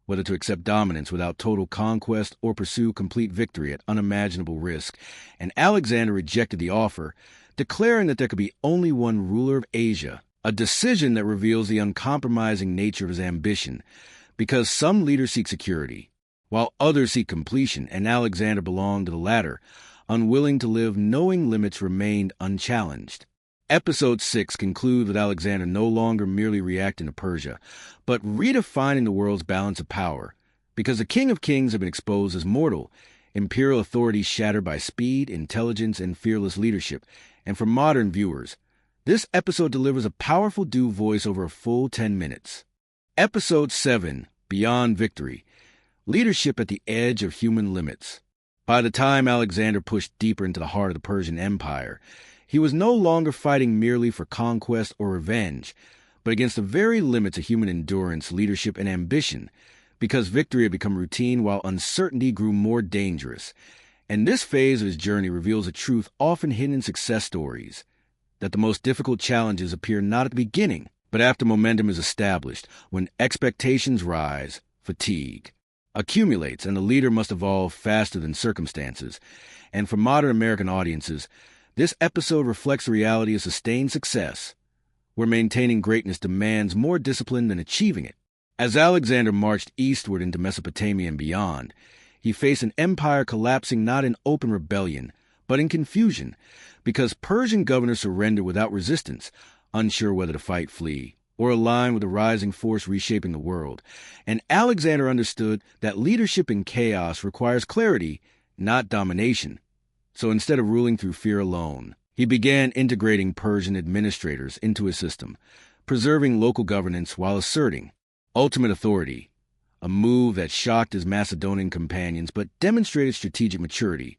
whether to accept dominance without total conquest or pursue complete victory at unimaginable risk. And Alexander rejected the offer, declaring that there could be only one ruler of Asia, a decision that reveals the uncompromising nature of his ambition, because some leaders seek security, while others seek completion, and Alexander belonged to the latter, unwilling to live knowing limits remained unchallenged. Episode 6 concludes with Alexander no longer merely reacting to Persia, but redefining the world's balance of power, because the King of Kings had been exposed as mortal, imperial authority shattered by speed, intelligence, and fearless leadership. And for modern viewers, this episode delivers a powerful due voice over a full 10 minutes. Episode 7, Beyond Victory, Leadership at the Edge of Human Limits. By the time Alexander pushed deeper into the heart of the Persian Empire, he was no longer fighting merely for conquest or revenge, but against the very limits of human endurance, leadership, and ambition, because victory had become routine while uncertainty grew more dangerous. And this phase of his journey reveals a truth often hidden in success stories: that the most difficult challenges appear not at the beginning, but after momentum is established. When expectations rise, fatigue accumulates, and the leader must evolve faster than circumstances. And for modern American audiences, this episode reflects the reality of sustained success, where maintaining greatness demands more discipline than achieving it. As Alexander marched eastward into Mesopotamia and beyond, he faced an empire collapsing not in open rebellion, but in confusion, because Persian governors surrendered without resistance, unsure whether to fight, flee, or align with the rising force reshaping the world. And Alexander understood that leadership in chaos requires clarity, not domination. So instead of ruling through fear alone, he began integrating Persian administrators into his system, preserving local governance while asserting ultimate authority, a move that shocked his Macedonian companions but demonstrated strategic maturity,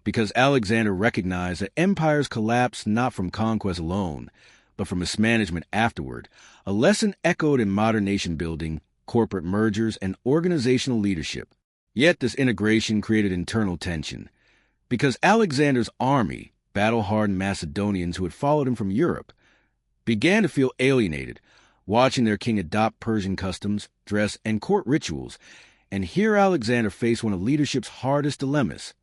because Alexander recognized that empires collapse not from conquest alone, but from mismanagement afterward, a lesson echoed in modern nation-building, corporate mergers, and organizational leadership. Yet this integration created internal tension, because Alexander's army, battle-hardened Macedonians who had followed him from Europe, began to feel alienated, watching their king adopt Persian customs, dress, and court rituals, and here Alexander faced one of leadership's hardest dilemmas,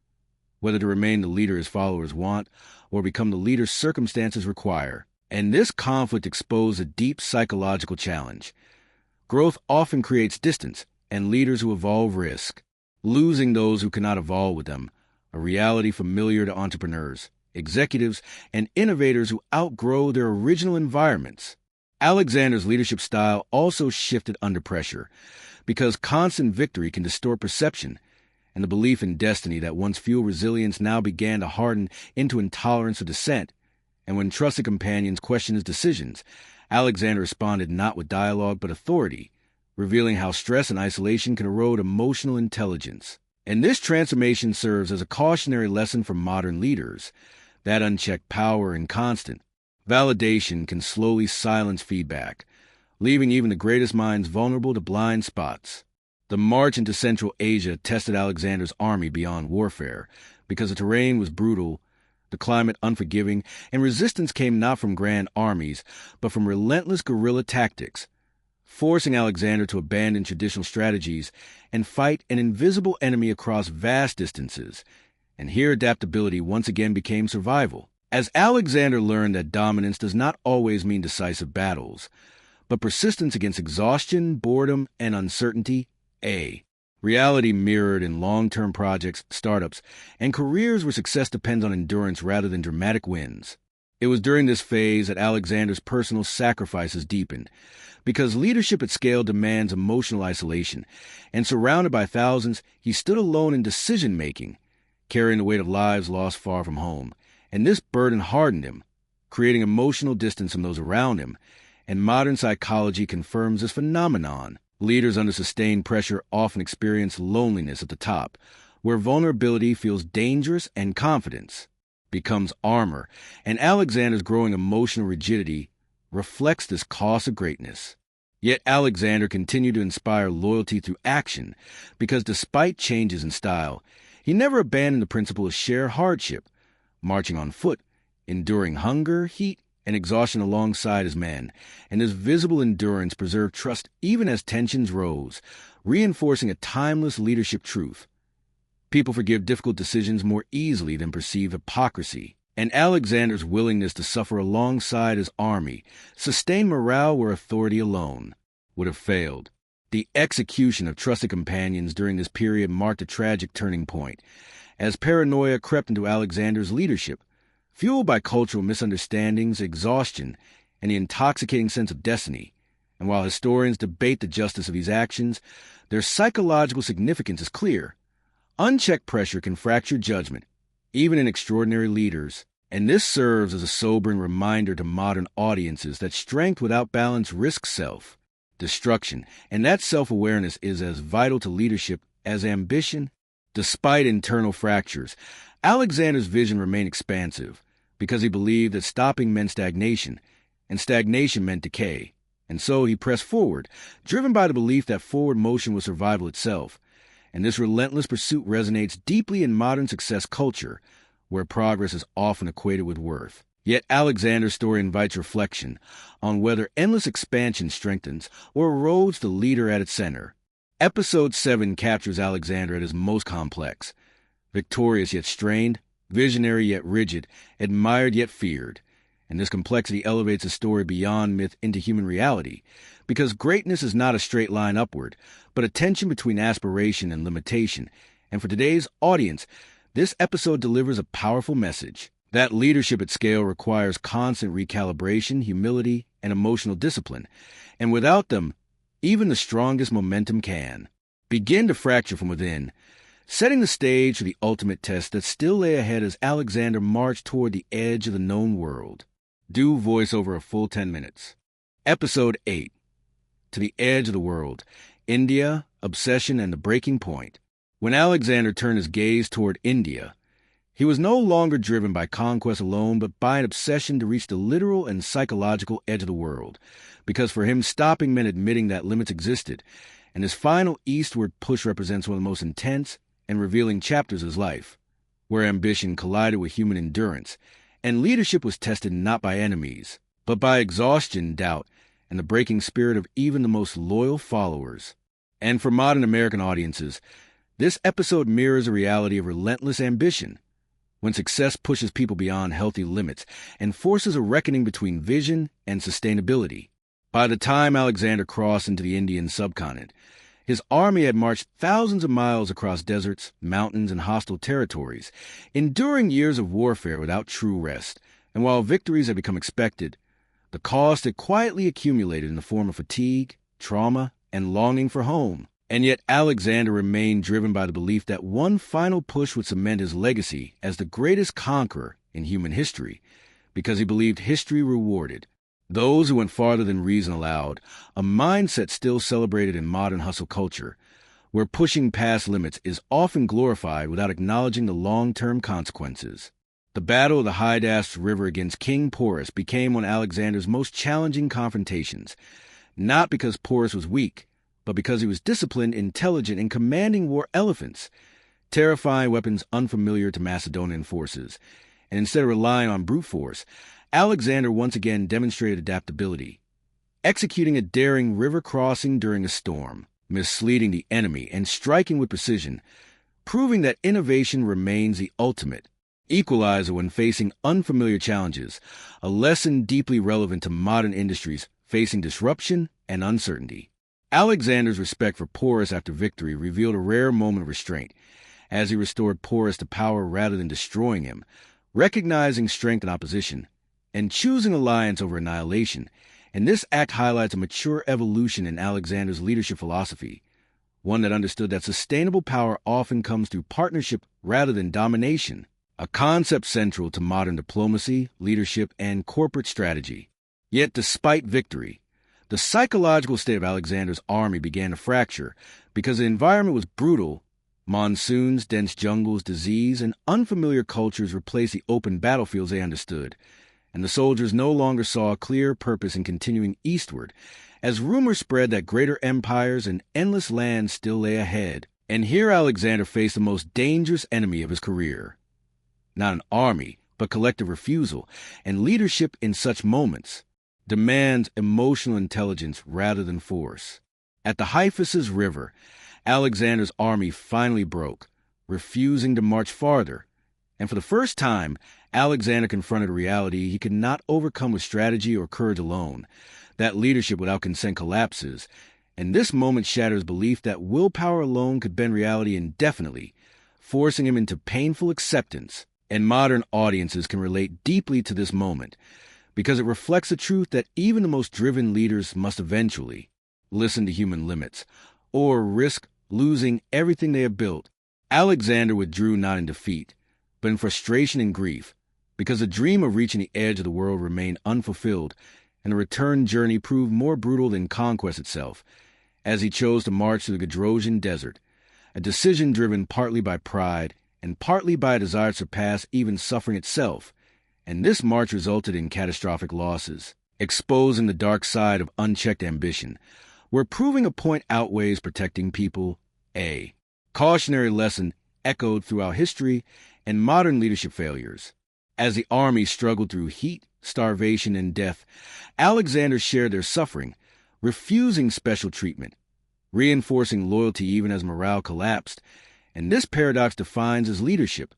whether to remain the leader his followers want or become the leader circumstances require. And this conflict exposed a deep psychological challenge. Growth often creates distance, and leaders who evolve risk losing those who cannot evolve with them, a reality familiar to entrepreneurs, executives, and innovators who outgrow their original environments. Alexander's leadership style also shifted under pressure, because constant victory can distort perception, and the belief in destiny that once fueled resilience now began to harden into intolerance of dissent. And when trusted companions questioned his decisions, Alexander responded not with dialogue but authority, revealing how stress and isolation can erode emotional intelligence. And this transformation serves as a cautionary lesson for modern leaders, that unchecked power and constant validation can slowly silence feedback, leaving even the greatest minds vulnerable to blind spots. The march into Central Asia tested Alexander's army beyond warfare, because the terrain was brutal, the climate unforgiving, and resistance came not from grand armies, but from relentless guerrilla tactics, forcing Alexander to abandon traditional strategies and fight an invisible enemy across vast distances. And here adaptability once again became survival, as Alexander learned that dominance does not always mean decisive battles, but persistence against exhaustion, boredom, and uncertainty. Reality mirrored in long-term projects, startups, and careers where success depends on endurance rather than dramatic wins. It was during this phase that Alexander's personal sacrifices deepened, because leadership at scale demands emotional isolation, and surrounded by thousands, he stood alone in decision-making, carrying the weight of lives lost far from home. And this burden hardened him, creating emotional distance from those around him, and modern psychology confirms this phenomenon. Leaders under sustained pressure often experience loneliness at the top, where vulnerability feels dangerous and confidence becomes armor, and Alexander's growing emotional rigidity reflects this cost of greatness. Yet Alexander continued to inspire loyalty through action, because despite changes in style, he never abandoned the principle of shared hardship, marching on foot, enduring hunger, heat, and exhaustion alongside his men, and his visible endurance preserved trust even as tensions rose, reinforcing a timeless leadership truth. People forgive difficult decisions more easily than perceive hypocrisy, and Alexander's willingness to suffer alongside his army sustained morale where authority alone would have failed. The execution of trusted companions during this period marked a tragic turning point, as paranoia crept into Alexander's leadership, fueled by cultural misunderstandings, exhaustion, and the intoxicating sense of destiny. And while historians debate the justice of these actions, their psychological significance is clear. Unchecked pressure can fracture judgment, even in extraordinary leaders, and this serves as a sobering reminder to modern audiences that strength without balance risks self-destruction, and that self-awareness is as vital to leadership as ambition. Despite internal fractures, Alexander's vision remained expansive, because he believed that stopping meant stagnation, and stagnation meant decay. And so he pressed forward, driven by the belief that forward motion was survival itself. And this relentless pursuit resonates deeply in modern success culture, where progress is often equated with worth. Yet Alexander's story invites reflection on whether endless expansion strengthens or erodes the leader at its center. Episode 7 captures Alexander at his most complex, victorious yet strained, visionary yet rigid, admired yet feared. And this complexity elevates a story beyond myth into human reality, because greatness is not a straight line upward, but a tension between aspiration and limitation. And for today's audience, this episode delivers a powerful message that leadership at scale requires constant recalibration, humility, and emotional discipline. And without them, even the strongest momentum can begin to fracture from within, setting the stage for the ultimate test that still lay ahead as Alexander marched toward the edge of the known world. Do voice over a full 10 minutes. Episode 8. To the Edge of the World. India, Obsession, and the Breaking Point. When Alexander turned his gaze toward India, he was no longer driven by conquest alone, but by an obsession to reach the literal and psychological edge of the world, because for him, stopping meant admitting that limits existed, and his final eastward push represents one of the most intense and revealing chapters of his life, where ambition collided with human endurance, and leadership was tested not by enemies, but by exhaustion, doubt, and the breaking spirit of even the most loyal followers. And for modern American audiences, this episode mirrors a reality of relentless ambition, when success pushes people beyond healthy limits and forces a reckoning between vision and sustainability. By the time Alexander crossed into the Indian subcontinent, his army had marched thousands of miles across deserts, mountains, and hostile territories, enduring years of warfare without true rest. And while victories had become expected, the cost had quietly accumulated in the form of fatigue, trauma, and longing for home. And yet Alexander remained driven by the belief that one final push would cement his legacy as the greatest conqueror in human history, because he believed history rewarded those who went farther than reason allowed, a mindset still celebrated in modern hustle culture, where pushing past limits is often glorified without acknowledging the long-term consequences. The Battle of the Hydaspes River against King Porus became one of Alexander's most challenging confrontations, not because Porus was weak, but because he was disciplined, intelligent, and commanding war elephants, terrifying weapons unfamiliar to Macedonian forces. And instead of relying on brute force, Alexander once again demonstrated adaptability, executing a daring river crossing during a storm, misleading the enemy, and striking with precision, proving that innovation remains the ultimate equalizer when facing unfamiliar challenges, a lesson deeply relevant to modern industries facing disruption and uncertainty. Alexander's respect for Porus after victory revealed a rare moment of restraint, as he restored Porus to power rather than destroying him, recognizing strength in opposition, and choosing alliance over annihilation. And this act highlights a mature evolution in Alexander's leadership philosophy, one that understood that sustainable power often comes through partnership rather than domination, a concept central to modern diplomacy, leadership, and corporate strategy. Yet despite victory, the psychological state of Alexander's army began to fracture because the environment was brutal. Monsoons, dense jungles, disease, and unfamiliar cultures replaced the open battlefields they understood, and the soldiers no longer saw a clear purpose in continuing eastward, as rumors spread that greater empires and endless lands still lay ahead. And here Alexander faced the most dangerous enemy of his career. Not an army, but collective refusal, and leadership in such moments demands emotional intelligence rather than force. At the Hydaspes River, Alexander's army finally broke, refusing to march farther. And for the first time, Alexander confronted a reality he could not overcome with strategy or courage alone, that leadership without consent collapses. And this moment shatters belief that willpower alone could bend reality indefinitely, forcing him into painful acceptance. And modern audiences can relate deeply to this moment, because it reflects the truth that even the most driven leaders must eventually listen to human limits, or risk losing everything they have built. Alexander withdrew not in defeat, but in frustration and grief, because the dream of reaching the edge of the world remained unfulfilled, and the return journey proved more brutal than conquest itself, as he chose to march through the Gadrosian desert, a decision driven partly by pride and partly by a desire to surpass even suffering itself. And this march resulted in catastrophic losses, exposing the dark side of unchecked ambition, where proving a point outweighs protecting people. A cautionary lesson echoed throughout history and modern leadership failures. As the army struggled through heat, starvation, and death, Alexander shared their suffering, refusing special treatment, reinforcing loyalty even as morale collapsed. And this paradox defines his leadership.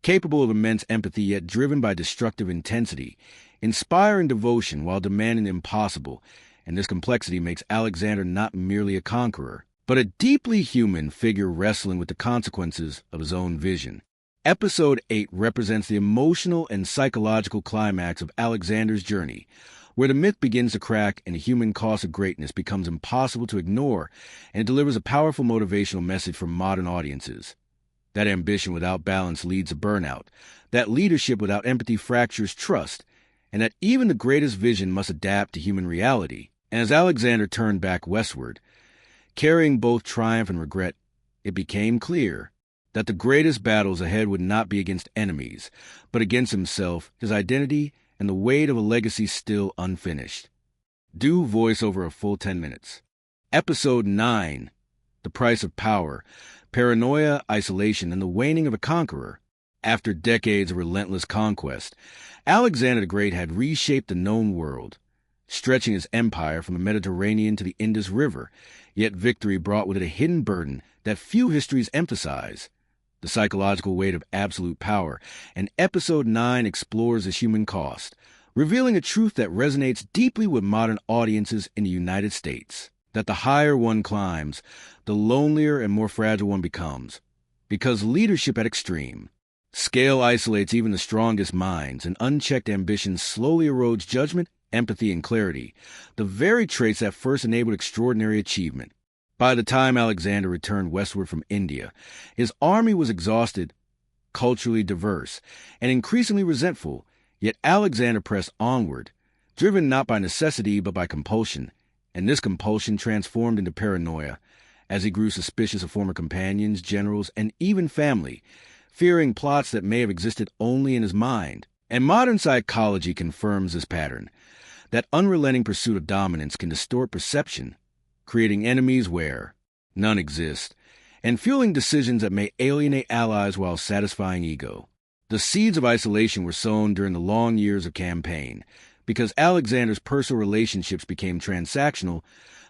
Capable of immense empathy, yet driven by destructive intensity, inspiring devotion while demanding the impossible, and this complexity makes Alexander not merely a conqueror, but a deeply human figure wrestling with the consequences of his own vision. Episode 8 represents the emotional and psychological climax of Alexander's journey, where the myth begins to crack and the human cost of greatness becomes impossible to ignore, and it delivers a powerful motivational message for modern audiences. That ambition without balance leads to burnout, that leadership without empathy fractures trust, and that even the greatest vision must adapt to human reality. And as Alexander turned back westward, carrying both triumph and regret, it became clear that the greatest battles ahead would not be against enemies, but against himself, his identity, and the weight of a legacy still unfinished. Do voice over a full 10 minutes. Episode 9, The Price of Power, Paranoia, Isolation, and the Waning of a Conqueror. After decades of relentless conquest, Alexander the Great had reshaped the known world, stretching his empire from the Mediterranean to the Indus River, yet victory brought with it a hidden burden that few histories emphasize: the psychological weight of absolute power, and Episode 9 explores the human cost, revealing a truth that resonates deeply with modern audiences in the United States: that the higher one climbs, the lonelier and more fragile one becomes, because leadership at extreme scale isolates even the strongest minds, and unchecked ambition slowly erodes judgment, empathy, and clarity, the very traits that first enabled extraordinary achievement. By the time Alexander returned westward from India, his army was exhausted, culturally diverse, and increasingly resentful, yet Alexander pressed onward, driven not by necessity but by compulsion, and this compulsion transformed into paranoia, as he grew suspicious of former companions, generals, and even family, fearing plots that may have existed only in his mind. And modern psychology confirms this pattern: that unrelenting pursuit of dominance can distort perception, creating enemies where none exist, and fueling decisions that may alienate allies while satisfying ego. The seeds of isolation were sown during the long years of campaign, because Alexander's personal relationships became transactional,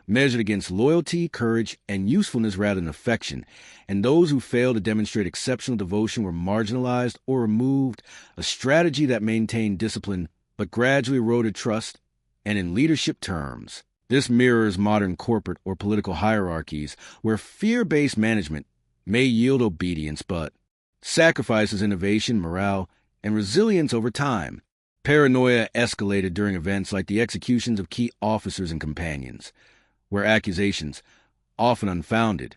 measured against loyalty, courage, and usefulness rather than affection, and those who failed to demonstrate exceptional devotion were marginalized or removed, a strategy that maintained discipline but gradually eroded trust. And in leadership terms, this mirrors modern corporate or political hierarchies, where fear-based management may yield obedience but sacrifices innovation, morale, and resilience over time. Paranoia escalated during events like the executions of key officers and companions, where accusations, often unfounded,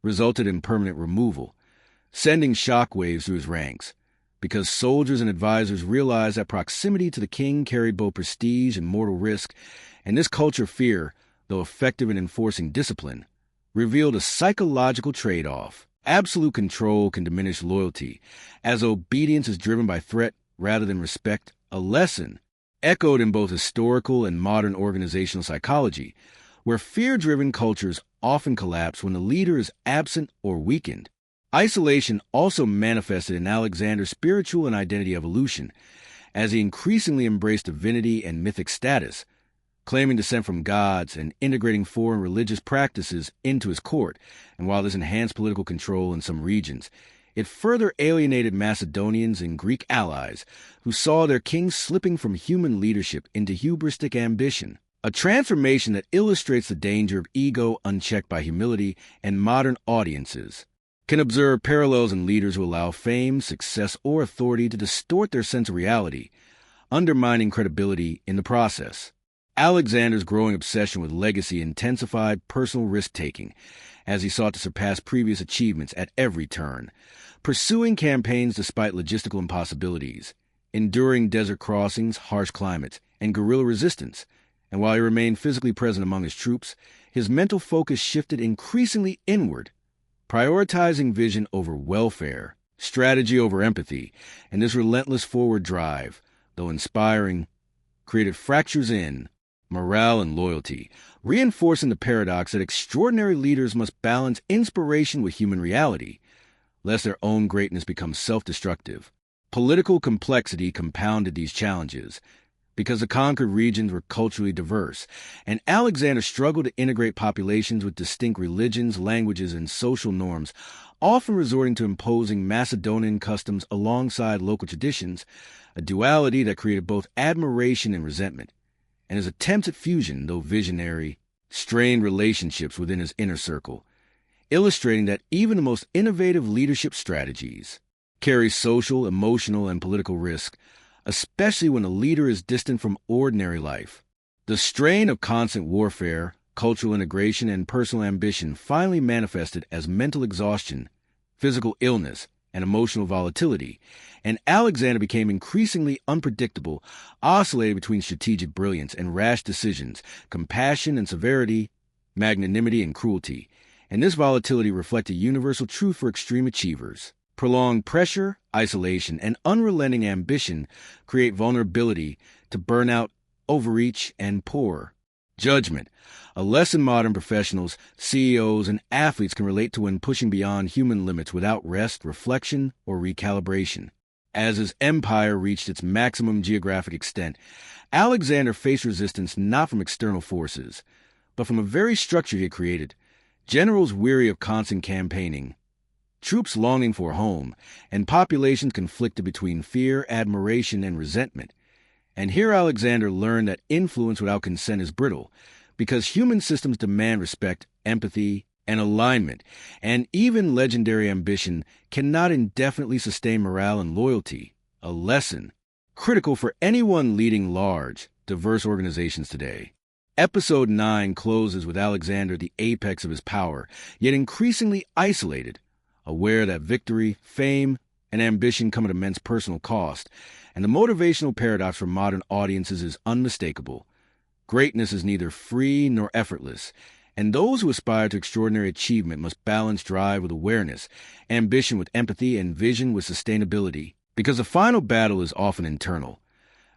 resulted in permanent removal, sending shockwaves through his ranks, because soldiers and advisors realized that proximity to the king carried both prestige and mortal risk, and this culture of fear, though effective in enforcing discipline, revealed a psychological trade-off. Absolute control can diminish loyalty, as obedience is driven by threat rather than respect, a lesson echoed in both historical and modern organizational psychology, where fear-driven cultures often collapse when the leader is absent or weakened. Isolation also manifested in Alexander's spiritual and identity evolution, as he increasingly embraced divinity and mythic status, claiming descent from gods and integrating foreign religious practices into his court. And while this enhanced political control in some regions, it further alienated Macedonians and Greek allies who saw their king slipping from human leadership into hubristic ambition, a transformation that illustrates the danger of ego unchecked by humility, and modern audiences can observe parallels in leaders who allow fame, success, or authority to distort their sense of reality, undermining credibility in the process. Alexander's growing obsession with legacy intensified personal risk-taking as he sought to surpass previous achievements at every turn, pursuing campaigns despite logistical impossibilities, enduring desert crossings, harsh climates, and guerrilla resistance. And while he remained physically present among his troops, his mental focus shifted increasingly inward, prioritizing vision over welfare, strategy over empathy, and this relentless forward drive, though inspiring, created fractures in morale and loyalty, reinforcing the paradox that extraordinary leaders must balance inspiration with human reality, lest their own greatness become self-destructive. Political complexity compounded these challenges, because the conquered regions were culturally diverse, and Alexander struggled to integrate populations with distinct religions, languages, and social norms, often resorting to imposing Macedonian customs alongside local traditions, a duality that created both admiration and resentment. And his attempts at fusion, though visionary, strained relationships within his inner circle, illustrating that even the most innovative leadership strategies carry social, emotional, and political risk, especially when a leader is distant from ordinary life. The strain of constant warfare, cultural integration, and personal ambition finally manifested as mental exhaustion, physical illness, and emotional volatility, and Alexander became increasingly unpredictable, oscillating between strategic brilliance and rash decisions, compassion and severity, magnanimity and cruelty. And this volatility reflected universal truth for extreme achievers. Prolonged pressure, isolation, and unrelenting ambition create vulnerability to burnout, overreach, and poor judgment, a lesson modern professionals, CEOs, and athletes can relate to when pushing beyond human limits without rest, reflection, or recalibration. As his empire reached its maximum geographic extent, Alexander faced resistance not from external forces, but from a very structure he had created. Generals weary of constant campaigning, troops longing for home, and populations conflicted between fear, admiration, and resentment. And here Alexander learned that influence without consent is brittle, because human systems demand respect, empathy, and alignment, and even legendary ambition cannot indefinitely sustain morale and loyalty, a lesson critical for anyone leading large, diverse organizations today. Episode 9 closes with Alexander at the apex of his power, yet increasingly isolated, aware that victory, fame, and ambition come at immense personal cost, and the motivational paradox for modern audiences is unmistakable. Greatness is neither free nor effortless, and those who aspire to extraordinary achievement must balance drive with awareness, ambition with empathy, and vision with sustainability, because the final battle is often internal,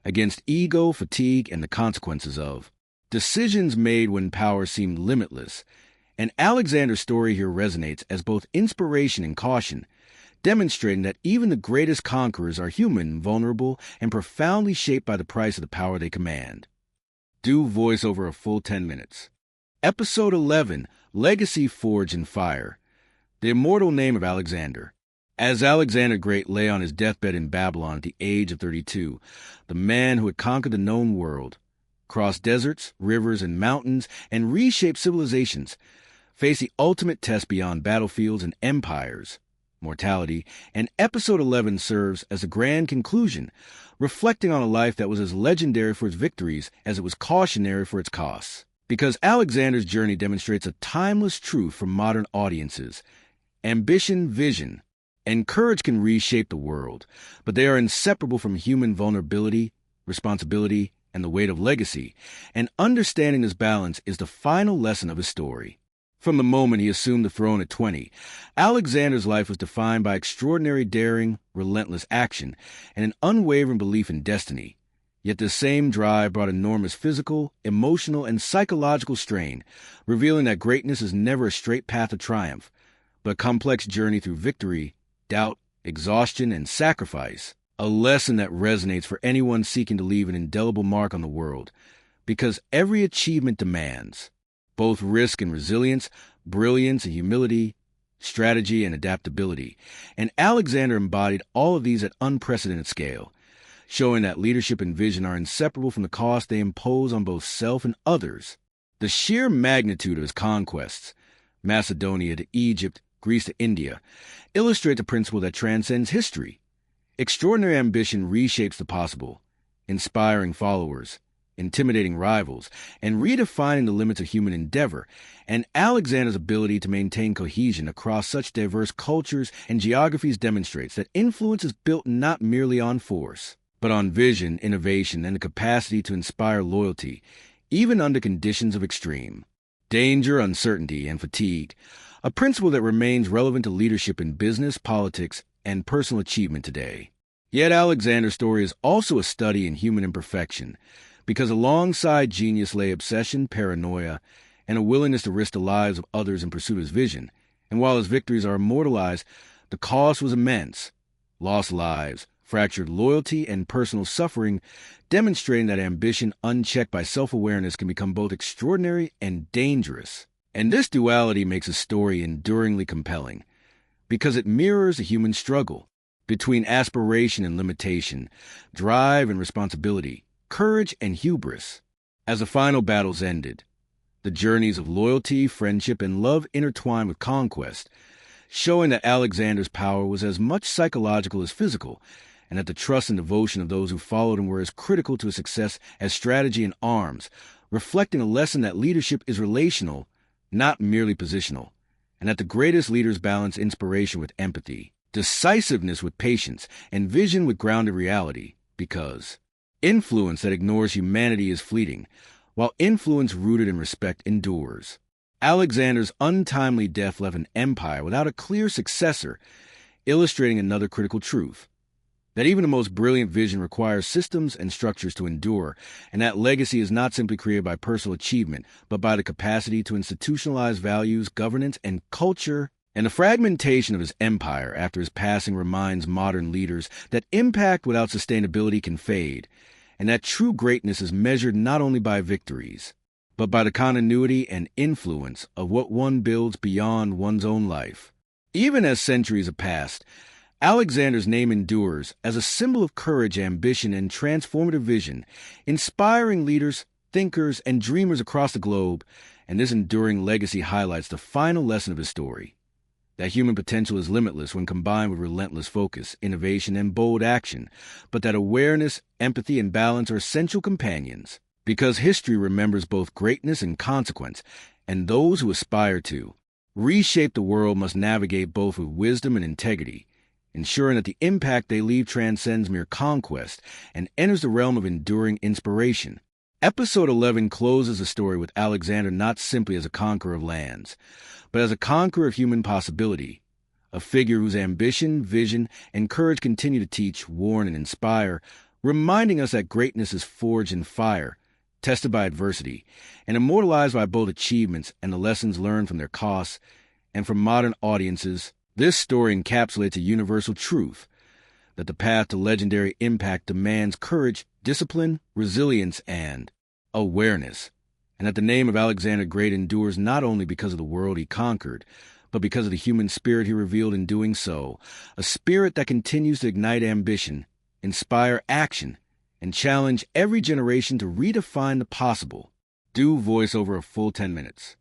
against ego, fatigue, and the consequences of decisions made when power seemed limitless. And Alexander's story here resonates as both inspiration and caution, demonstrating that even the greatest conquerors are human, vulnerable, and profoundly shaped by the price of the power they command. Do voice over a full 10 minutes. Episode 11, Legacy Forged in Fire. The immortal name of Alexander. As Alexander Great lay on his deathbed in Babylon at the age of 32, the man who had conquered the known world, crossed deserts, rivers, and mountains, and reshaped civilizations, faced the ultimate test beyond battlefields and empires, mortality, and Episode 11 serves as a grand conclusion, reflecting on a life that was as legendary for its victories as it was cautionary for its costs. Because Alexander's journey demonstrates a timeless truth for modern audiences. Ambition, vision, and courage can reshape the world, but they are inseparable from human vulnerability, responsibility, and the weight of legacy, and understanding this balance is the final lesson of his story. From the moment he assumed the throne at 20, Alexander's life was defined by extraordinary daring, relentless action, and an unwavering belief in destiny. Yet this same drive brought enormous physical, emotional, and psychological strain, revealing that greatness is never a straight path to triumph, but a complex journey through victory, doubt, exhaustion, and sacrifice. A lesson that resonates for anyone seeking to leave an indelible mark on the world, because every achievement demands both risk and resilience, brilliance and humility, strategy and adaptability. And Alexander embodied all of these at unprecedented scale, showing that leadership and vision are inseparable from the cost they impose on both self and others. The sheer magnitude of his conquests, Macedonia to Egypt, Greece to India, illustrate the principle that transcends history. Extraordinary ambition reshapes the possible, inspiring followers, intimidating rivals, and redefining the limits of human endeavor, and Alexander's ability to maintain cohesion across such diverse cultures and geographies demonstrates that influence is built not merely on force, but on vision, innovation, and the capacity to inspire loyalty, even under conditions of extreme danger, uncertainty, and fatigue, a principle that remains relevant to leadership in business, politics, and personal achievement today. Yet Alexander's story is also a study in human imperfection, because alongside genius lay obsession, paranoia, and a willingness to risk the lives of others in pursuit of his vision. And while his victories are immortalized, the cost was immense. Lost lives, fractured loyalty, and personal suffering, demonstrating that ambition unchecked by self-awareness can become both extraordinary and dangerous. And this duality makes a story enduringly compelling, because it mirrors the human struggle between aspiration and limitation, drive and responsibility, courage and hubris. As the final battles ended, the journeys of loyalty, friendship, and love intertwined with conquest, showing that Alexander's power was as much psychological as physical, and that the trust and devotion of those who followed him were as critical to his success as strategy and arms, reflecting a lesson that leadership is relational, not merely positional, and that the greatest leaders balance inspiration with empathy, decisiveness with patience, and vision with grounded reality, because influence that ignores humanity is fleeting, while influence rooted in respect endures. Alexander's untimely death left an empire without a clear successor, illustrating another critical truth, that even the most brilliant vision requires systems and structures to endure, and that legacy is not simply created by personal achievement, but by the capacity to institutionalize values, governance, and culture. And the fragmentation of his empire after his passing reminds modern leaders that impact without sustainability can fade, and that true greatness is measured not only by victories, but by the continuity and influence of what one builds beyond one's own life. Even as centuries have passed, Alexander's name endures as a symbol of courage, ambition, and transformative vision, inspiring leaders, thinkers, and dreamers across the globe, and this enduring legacy highlights the final lesson of his story, that human potential is limitless when combined with relentless focus, innovation, and bold action, but that awareness, empathy, and balance are essential companions, because history remembers both greatness and consequence, and those who aspire to reshape the world must navigate both with wisdom and integrity, ensuring that the impact they leave transcends mere conquest and enters the realm of enduring inspiration. Episode 11 closes the story with Alexander not simply as a conqueror of lands, but as a conqueror of human possibility, a figure whose ambition, vision, and courage continue to teach, warn, and inspire, reminding us that greatness is forged in fire, tested by adversity, and immortalized by both achievements and the lessons learned from their costs. And for modern audiences, this story encapsulates a universal truth, that the path to legendary impact demands courage, discipline, resilience, and awareness, and that the name of Alexander the Great endures not only because of the world he conquered, but because of the human spirit he revealed in doing so, a spirit that continues to ignite ambition, inspire action, and challenge every generation to redefine the possible. Do voice over a full 10 minutes.